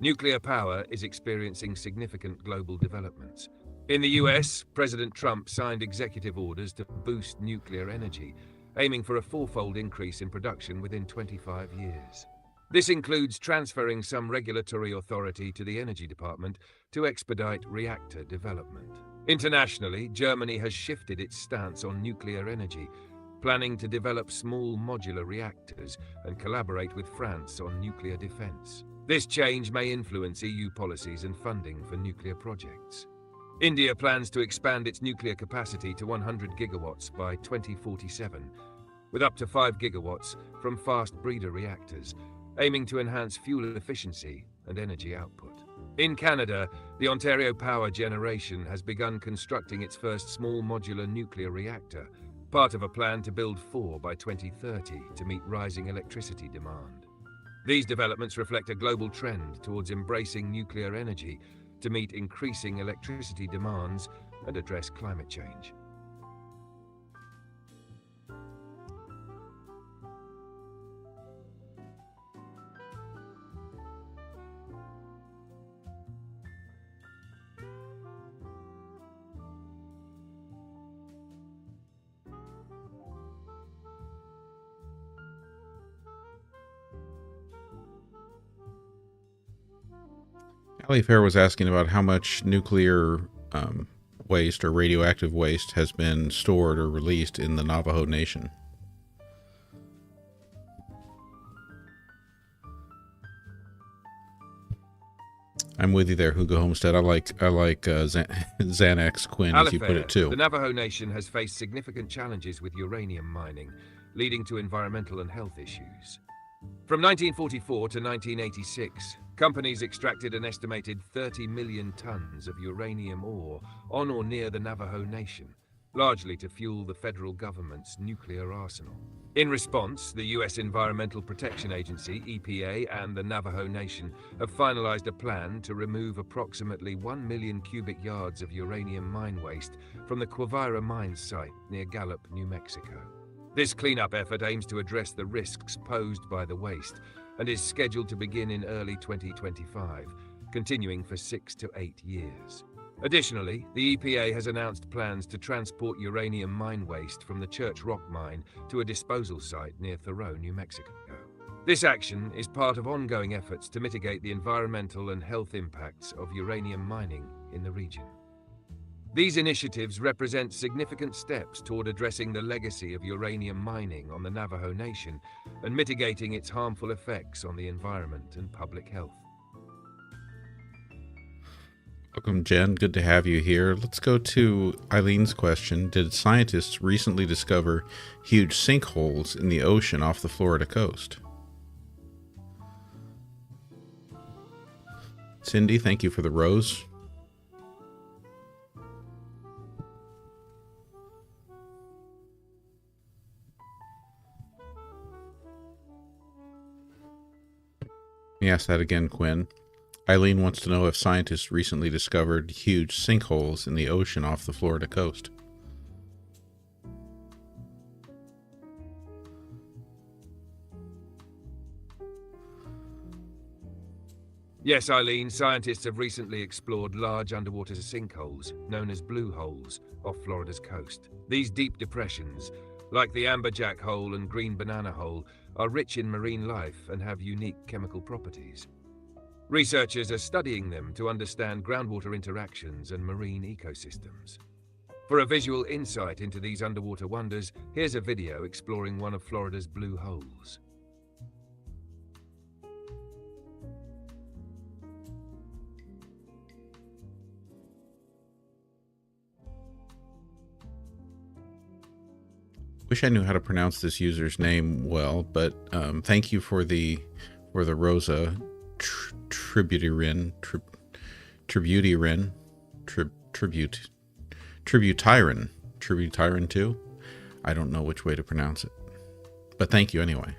Nuclear power is experiencing significant global developments. In the US, President Trump signed executive orders to boost nuclear energy, aiming for a fourfold increase in production within 25 years. This includes transferring some regulatory authority to the Energy Department to expedite reactor development. Internationally, Germany has shifted its stance on nuclear energy, planning to develop small modular reactors and collaborate with France on nuclear defense. This change may influence EU policies and funding for nuclear projects. India plans to expand its nuclear capacity to 100 gigawatts by 2047, with up to 5 gigawatts from fast breeder reactors, aiming to enhance fuel efficiency and energy output. In Canada, the Ontario Power Generation has begun constructing its first small modular nuclear reactor, part of a plan to build 4 by 2030 to meet rising electricity demand. These developments reflect a global trend towards embracing nuclear energy to meet increasing electricity demands and address climate change. Ali Fair was asking about how much nuclear waste or radioactive waste has been stored or released in the Navajo Nation. I'm with you there, Hugo Homestead. I like GenX Quinn, as you put it too. The Navajo Nation has faced significant challenges with uranium mining, leading to environmental and health issues. From 1944 to 1986, companies extracted an estimated 30 million tons of uranium ore on or near the Navajo Nation, largely to fuel the federal government's nuclear arsenal. In response, the U.S. Environmental Protection Agency, EPA, and the Navajo Nation have finalized a plan to remove approximately 1 million cubic yards of uranium mine waste from the Quivira mine site near Gallup, New Mexico. This cleanup effort aims to address the risks posed by the waste and is scheduled to begin in early 2025, continuing for 6 to 8 years. Additionally, the EPA has announced plans to transport uranium mine waste from the Church Rock mine to a disposal site near Thoreau, New Mexico. This action is part of ongoing efforts to mitigate the environmental and health impacts of uranium mining in the region. These initiatives represent significant steps toward addressing the legacy of uranium mining on the Navajo Nation and mitigating its harmful effects on the environment and public health. Welcome, Jen. Good to have you here. Let's go to Eileen's question. Did scientists recently discover huge sinkholes in the ocean off the Florida coast? Cindy, thank you for the rose. Let me ask that again, Quinn. Eileen wants to know if scientists recently discovered huge sinkholes in the ocean off the Florida coast. Yes, Eileen, scientists have recently explored large underwater sinkholes, known as blue holes, off Florida's coast. These deep depressions, like the Amberjack Hole and Green Banana Hole, are rich in marine life and have unique chemical properties. Researchers are studying them to understand groundwater interactions and marine ecosystems. For a visual insight into these underwater wonders, here's a video exploring one of Florida's blue holes. Wish I knew how to pronounce this user's name well, but thank you for the Rosa Tributirin Tributirin 2. I don't know which way to pronounce it, but thank you anyway.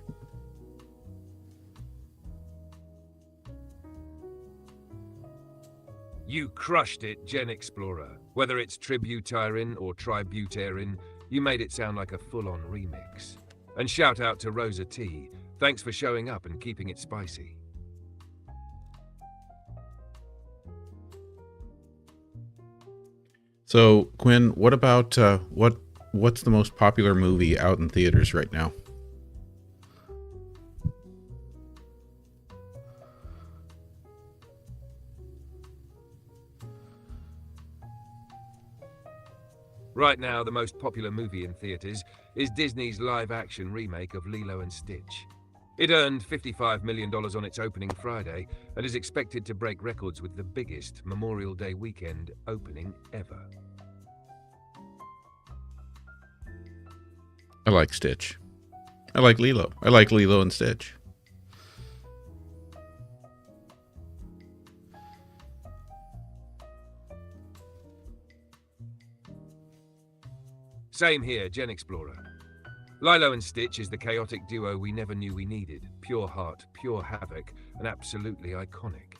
You crushed it, GenXplorer. Whether it's tributirin or tributarin, you made it sound like a full-on remix. And shout out to Rosa T. Thanks for showing up and keeping it spicy. So, Quinn, what about what's the most popular movie out in theaters right now? Right now, the most popular movie in theaters is Disney's live-action remake of Lilo and Stitch. It earned $55 million on its opening Friday and is expected to break records with the biggest Memorial Day weekend opening ever. I like Stitch. I like Lilo. I like Lilo and Stitch. Same here, GenXplorer. Lilo and Stitch is the chaotic duo we never knew we needed. Pure heart, pure havoc, and absolutely iconic.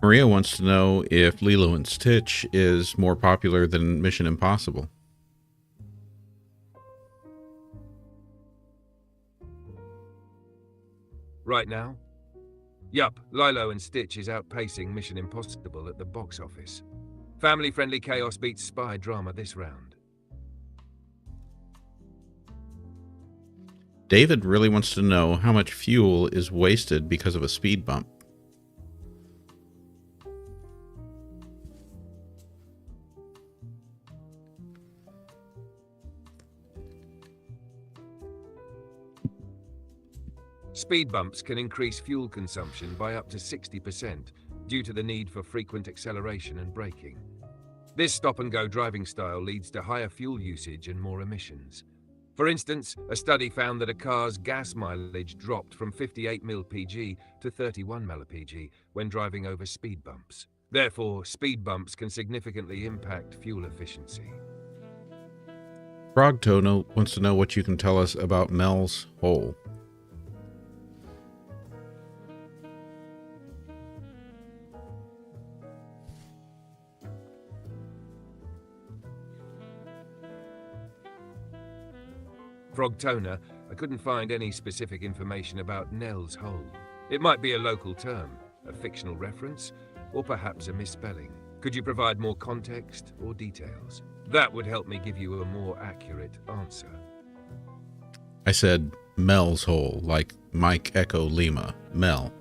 Maria wants to know if Lilo and Stitch is more popular than Mission Impossible. Right now? Yup, Lilo and Stitch is outpacing Mission Impossible at the box office. Family-friendly chaos beats spy drama this round. David really wants to know how much fuel is wasted because of a speed bump. Speed bumps can increase fuel consumption by up to 60% due to the need for frequent acceleration and braking. This stop-and-go driving style leads to higher fuel usage and more emissions. For instance, a study found that a car's gas mileage dropped from 58 mpg to 31 mpg when driving over speed bumps. Therefore, speed bumps can significantly impact fuel efficiency. Frog Tono wants to know what you can tell us about Mel's hole. Frog Toner, I couldn't find any specific information about Nell's hole. It might be a local term, a fictional reference, or perhaps a misspelling. Could you provide more context or details? That would help me give you a more accurate answer. I said Mel's hole, like Mike Echo Lima, Mel.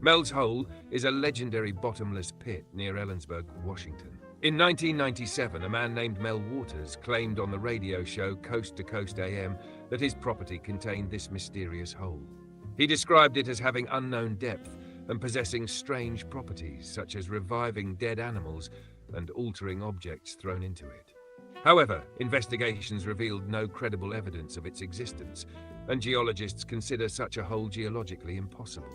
Mel's Hole is a legendary bottomless pit near Ellensburg, Washington. In 1997, a man named Mel Waters claimed on the radio show Coast to Coast AM that his property contained this mysterious hole. He described it as having unknown depth and possessing strange properties, such as reviving dead animals and altering objects thrown into it. However, investigations revealed no credible evidence of its existence, and geologists consider such a hole geologically impossible.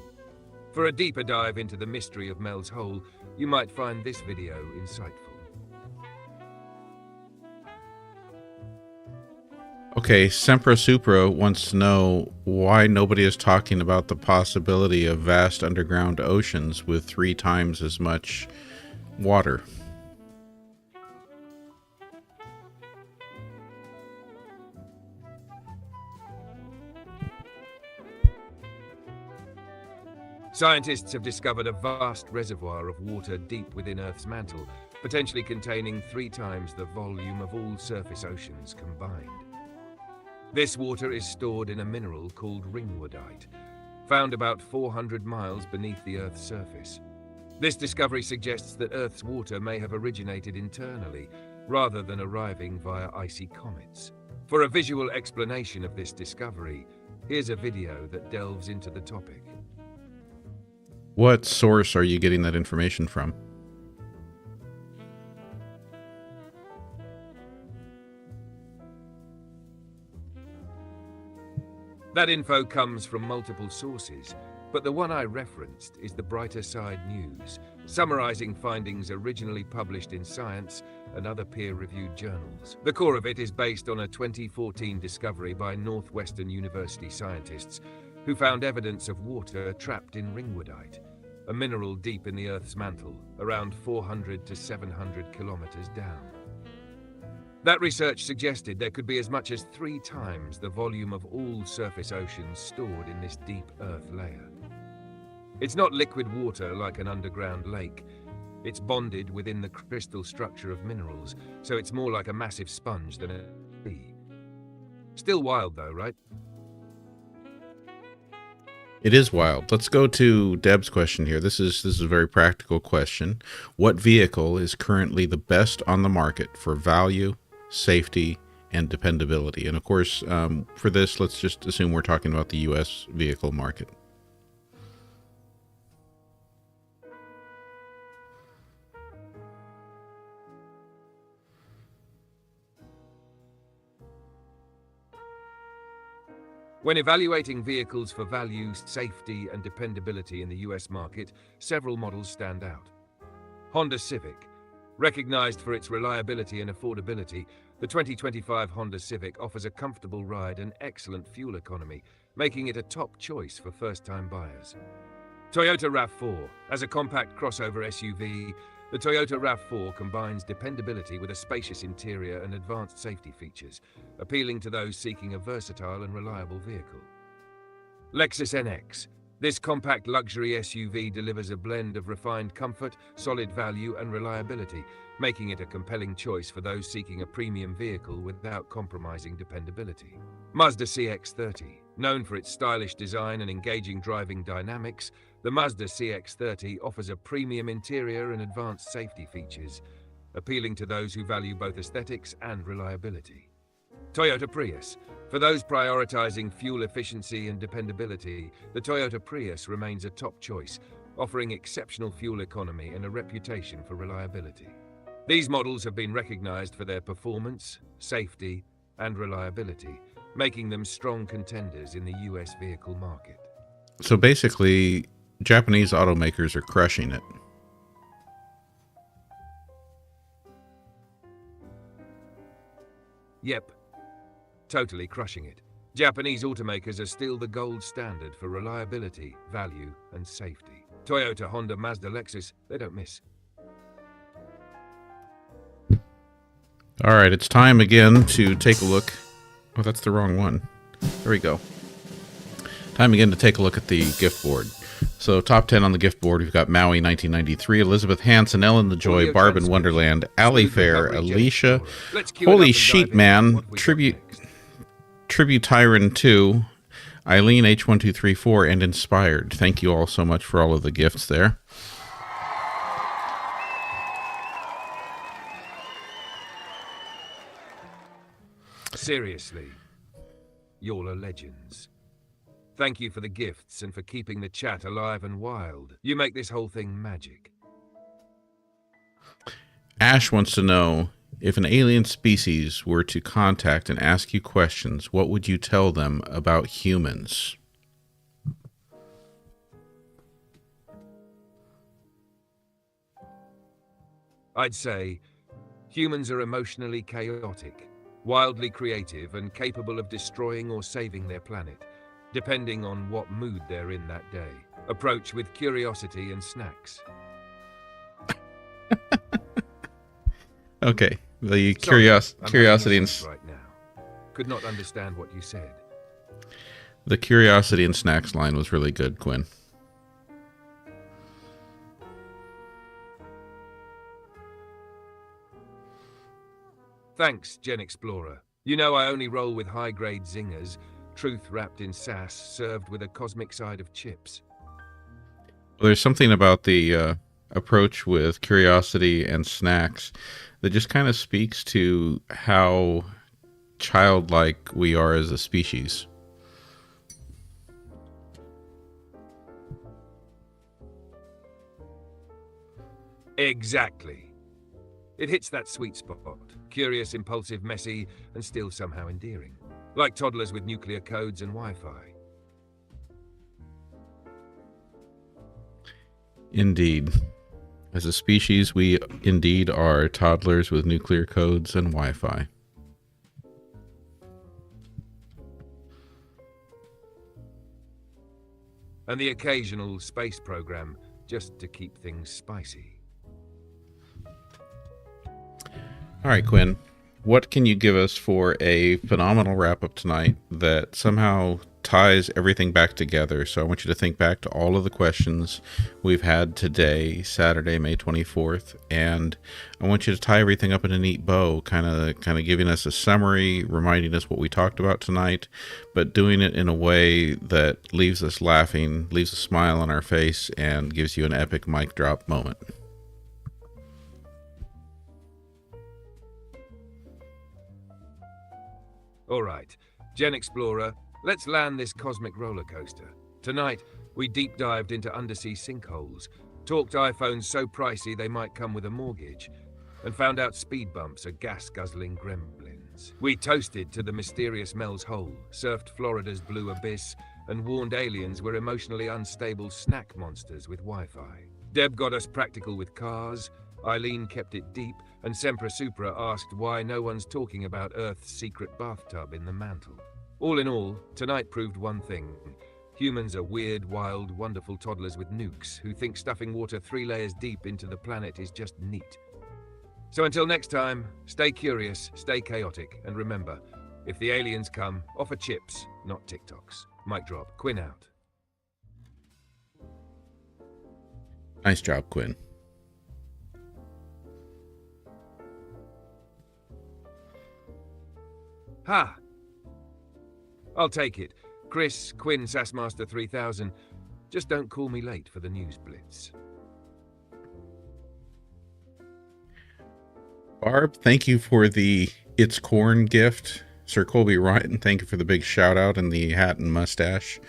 For a deeper dive into the mystery of Mel's Hole, you might find this video insightful. Okay, Sempra Supra wants to know why nobody is talking about the possibility of vast underground oceans with 3 times as much water. Scientists have discovered a vast reservoir of water deep within Earth's mantle, potentially containing 3 times the volume of all surface oceans combined. This water is stored in a mineral called ringwoodite, found about 400 miles beneath the Earth's surface. This discovery suggests that Earth's water may have originated internally, rather than arriving via icy comets. For a visual explanation of this discovery, here's a video that delves into the topic. What source are you getting that information from? That info comes from multiple sources, but the one I referenced is the Brighter Side News, summarizing findings originally published in Science and other peer-reviewed journals. The core of it is based on a 2014 discovery by Northwestern University scientists who found evidence of water trapped in ringwoodite, a mineral deep in the Earth's mantle, around 400 to 700 kilometers down. That research suggested there could be as much as 3 times the volume of all surface oceans stored in this deep Earth layer. It's not liquid water like an underground lake. It's bonded within the crystal structure of minerals, so it's more like a massive sponge than a sea. Still wild though, right? It is wild. Let's go to Deb's question here. This is a very practical question. What vehicle is currently the best on the market for value, safety, and dependability? And of course, for this, let's just assume we're talking about the U.S. vehicle market. When evaluating vehicles for value, safety, and dependability in the US market, several models stand out. Honda Civic. Recognized for its reliability and affordability, the 2025 Honda Civic offers a comfortable ride and excellent fuel economy, making it a top choice for first-time buyers. Toyota RAV4. As a compact crossover SUV, the Toyota RAV4 combines dependability with a spacious interior and advanced safety features, appealing to those seeking a versatile and reliable vehicle. Lexus NX. This compact luxury SUV delivers a blend of refined comfort, solid value, and reliability, making it a compelling choice for those seeking a premium vehicle without compromising dependability. Mazda CX-30. Known for its stylish design and engaging driving dynamics, the Mazda CX-30 offers a premium interior and advanced safety features, appealing to those who value both aesthetics and reliability. Toyota Prius. For those prioritizing fuel efficiency and dependability, the Toyota Prius remains a top choice, offering exceptional fuel economy and a reputation for reliability. These models have been recognized for their performance, safety, and reliability, making them strong contenders in the US vehicle market. So basically, Japanese automakers are crushing it. Yep. Totally crushing it. Japanese automakers are still the gold standard for reliability, value, and safety. Toyota, Honda, Mazda, Lexus, they don't miss. All right, it's time again to take a look. Oh, that's the wrong one. There we go. Time again to take a look at the gift board. So top 10 on the gift board, we've got Maui 1993, Elizabeth Hansen, Ellen the Joy, Barb in Wonderland, Ali Fair, Alicia, Holy Sheep Man, Tribute Tyron 2, Eileen H1234, and Inspired. Thank you all so much for all of the gifts there. Seriously, y'all are legends. Thank you for the gifts and for keeping the chat alive and wild. You make this whole thing magic. Ash wants to know, if an alien species were to contact and ask you questions, what would you tell them about humans? I'd say humans are emotionally chaotic, wildly creative, and capable of destroying or saving their planet, depending on what mood they're in that day. Approach with curiosity and snacks. Okay, the Sorry, curiosity and right now. Could not understand what you said. the curiosity and snacks line was really good, Quinn. Thanks, GenXplorer. You know I only roll with high-grade zingers, truth wrapped in sass, served with a cosmic side of chips. Well, there's something about the approach with curiosity and snacks that just kind of speaks to how childlike we are as a species. Exactly. It hits that sweet spot. Curious, impulsive, messy, and still somehow endearing. Like toddlers with nuclear codes and Wi-Fi. Indeed. As a species, we indeed are toddlers with nuclear codes and Wi-Fi. And the occasional space program just to keep things spicy. All right, Quinn, what can you give us for a phenomenal wrap-up tonight that somehow ties everything back together? So I want you to think back to all of the questions we've had today, Saturday, May 24th, and I want you to tie everything up in a neat bow, kind of giving us a summary, reminding us what we talked about tonight, but doing it in a way that leaves us laughing, leaves a smile on our face, and gives you an epic mic drop moment. All right, GenXplorer, let's land this cosmic roller coaster. Tonight, we deep dived into undersea sinkholes, talked iPhones so pricey they might come with a mortgage, and found out speed bumps are gas-guzzling gremlins. We toasted to the mysterious Mel's Hole, surfed Florida's blue abyss, and warned aliens were emotionally unstable snack monsters with Wi-Fi. Deb got us practical with cars, Eileen kept it deep, and Sempra Supra asked why no one's talking about Earth's secret bathtub in the mantle. All in all, tonight proved one thing. Humans are weird, wild, wonderful toddlers with nukes who think stuffing water 3 layers deep into the planet is just neat. So until next time, stay curious, stay chaotic, and remember, if the aliens come, offer chips, not TikToks. Mic drop. Quinn out. Nice job, Quinn. Ha! I'll take it. Chris, Quinn, Sassmaster 3000. Just don't call me late for the news blitz. Barb, thank you for the It's Corn gift. Sir Colby Ryan, thank you for the big shout out and the hat and mustache.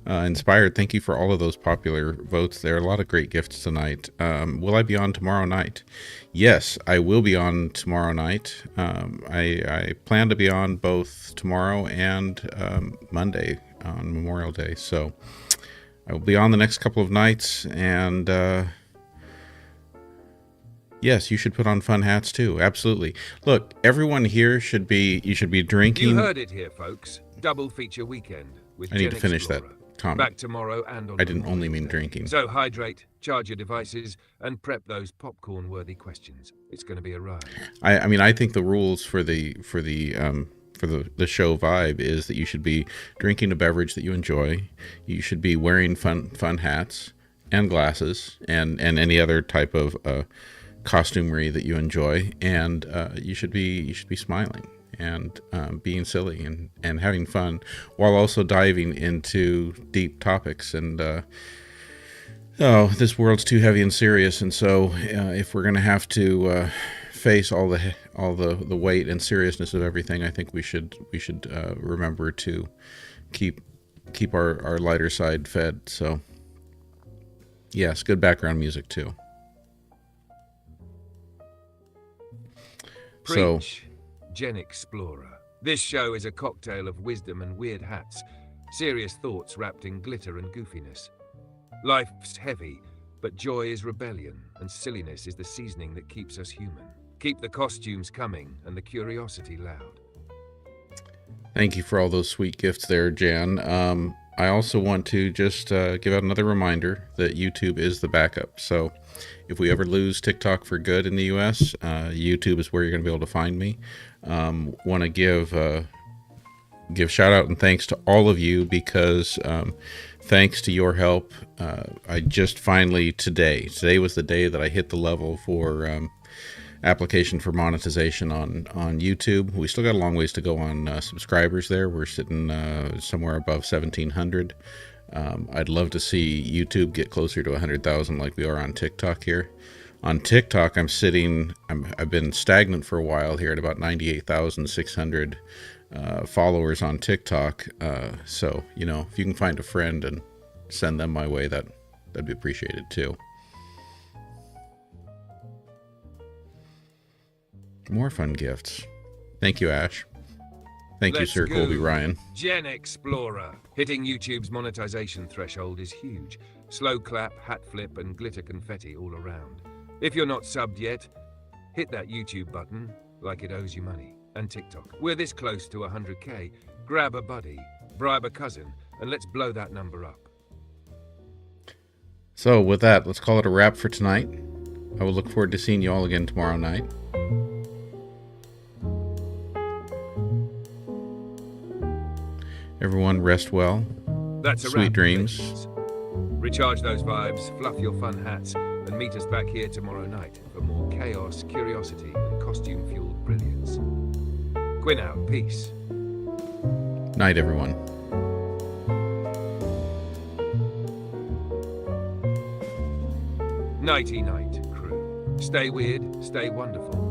Inspired, thank you for all of those popular votes there. A lot of great gifts tonight. Will I be on tomorrow night? Yes, I will be on tomorrow night. I plan to be on both tomorrow and Monday on Memorial Day. So I will be on the next couple of nights. And yes, you should put on fun hats too. Absolutely. Look, everyone here should be drinking. You heard it here, folks. Double feature weekend with I need to finish that comment. Back tomorrow and on I didn't only mean drinking. So hydrate, charge your devices, and prep those popcorn-worthy questions. It's going to be a ride. I mean, I think the rules for the show vibe is that you should be drinking a beverage that you enjoy. You should be wearing fun hats and glasses and any other type of costumery that you enjoy, and you should be smiling and being silly and having fun while also diving into deep topics. And this world's too heavy and serious, and so if we're gonna have to face all the weight and seriousness of everything, I think we should remember to keep our lighter side fed. So yes, good background music too. Preach, GenXplorer. This show is a cocktail of wisdom and weird hats, serious thoughts wrapped in glitter and goofiness. Life's heavy, but joy is rebellion, and silliness is the seasoning that keeps us human. Keep the costumes coming and the curiosity loud. Thank you for all those sweet gifts there, Jan. I also want to just give out another reminder that YouTube is the backup. So if we ever lose TikTok for good in the US, YouTube is where you're going to be able to find me. Want to give shout out and thanks to all of you, because thanks to your help, I just finally today was the day that I hit the level for application for monetization on YouTube. We still got a long ways to go on subscribers there. We're sitting somewhere above 1,700. I'd love to see YouTube get closer to 100,000 like we are on TikTok here. On TikTok, I've been stagnant for a while here at about 98,600 followers on TikTok. So, if you can find a friend and send them my way, that'd be appreciated too. More fun gifts. Thank you, Ash. Thank you, Let's Sir go. Colby Ryan. GenXplorer. Hitting YouTube's monetization threshold is huge. Slow clap, hat flip, and glitter confetti all around. If you're not subbed yet, hit that YouTube button like it owes you money. And TikTok. We're this close to 100K. Grab a buddy, bribe a cousin, and let's blow that number up. So with that, let's call it a wrap for tonight. I will look forward to seeing you all again tomorrow night. Everyone rest well. That's a Sweet wrap, dreams. legends. Recharge those vibes, fluff your fun hats, and meet us back here tomorrow night for more chaos, curiosity, and costume-fueled brilliance. Quinn out. Peace. Night, everyone. Nighty-night, crew. Stay weird, stay wonderful.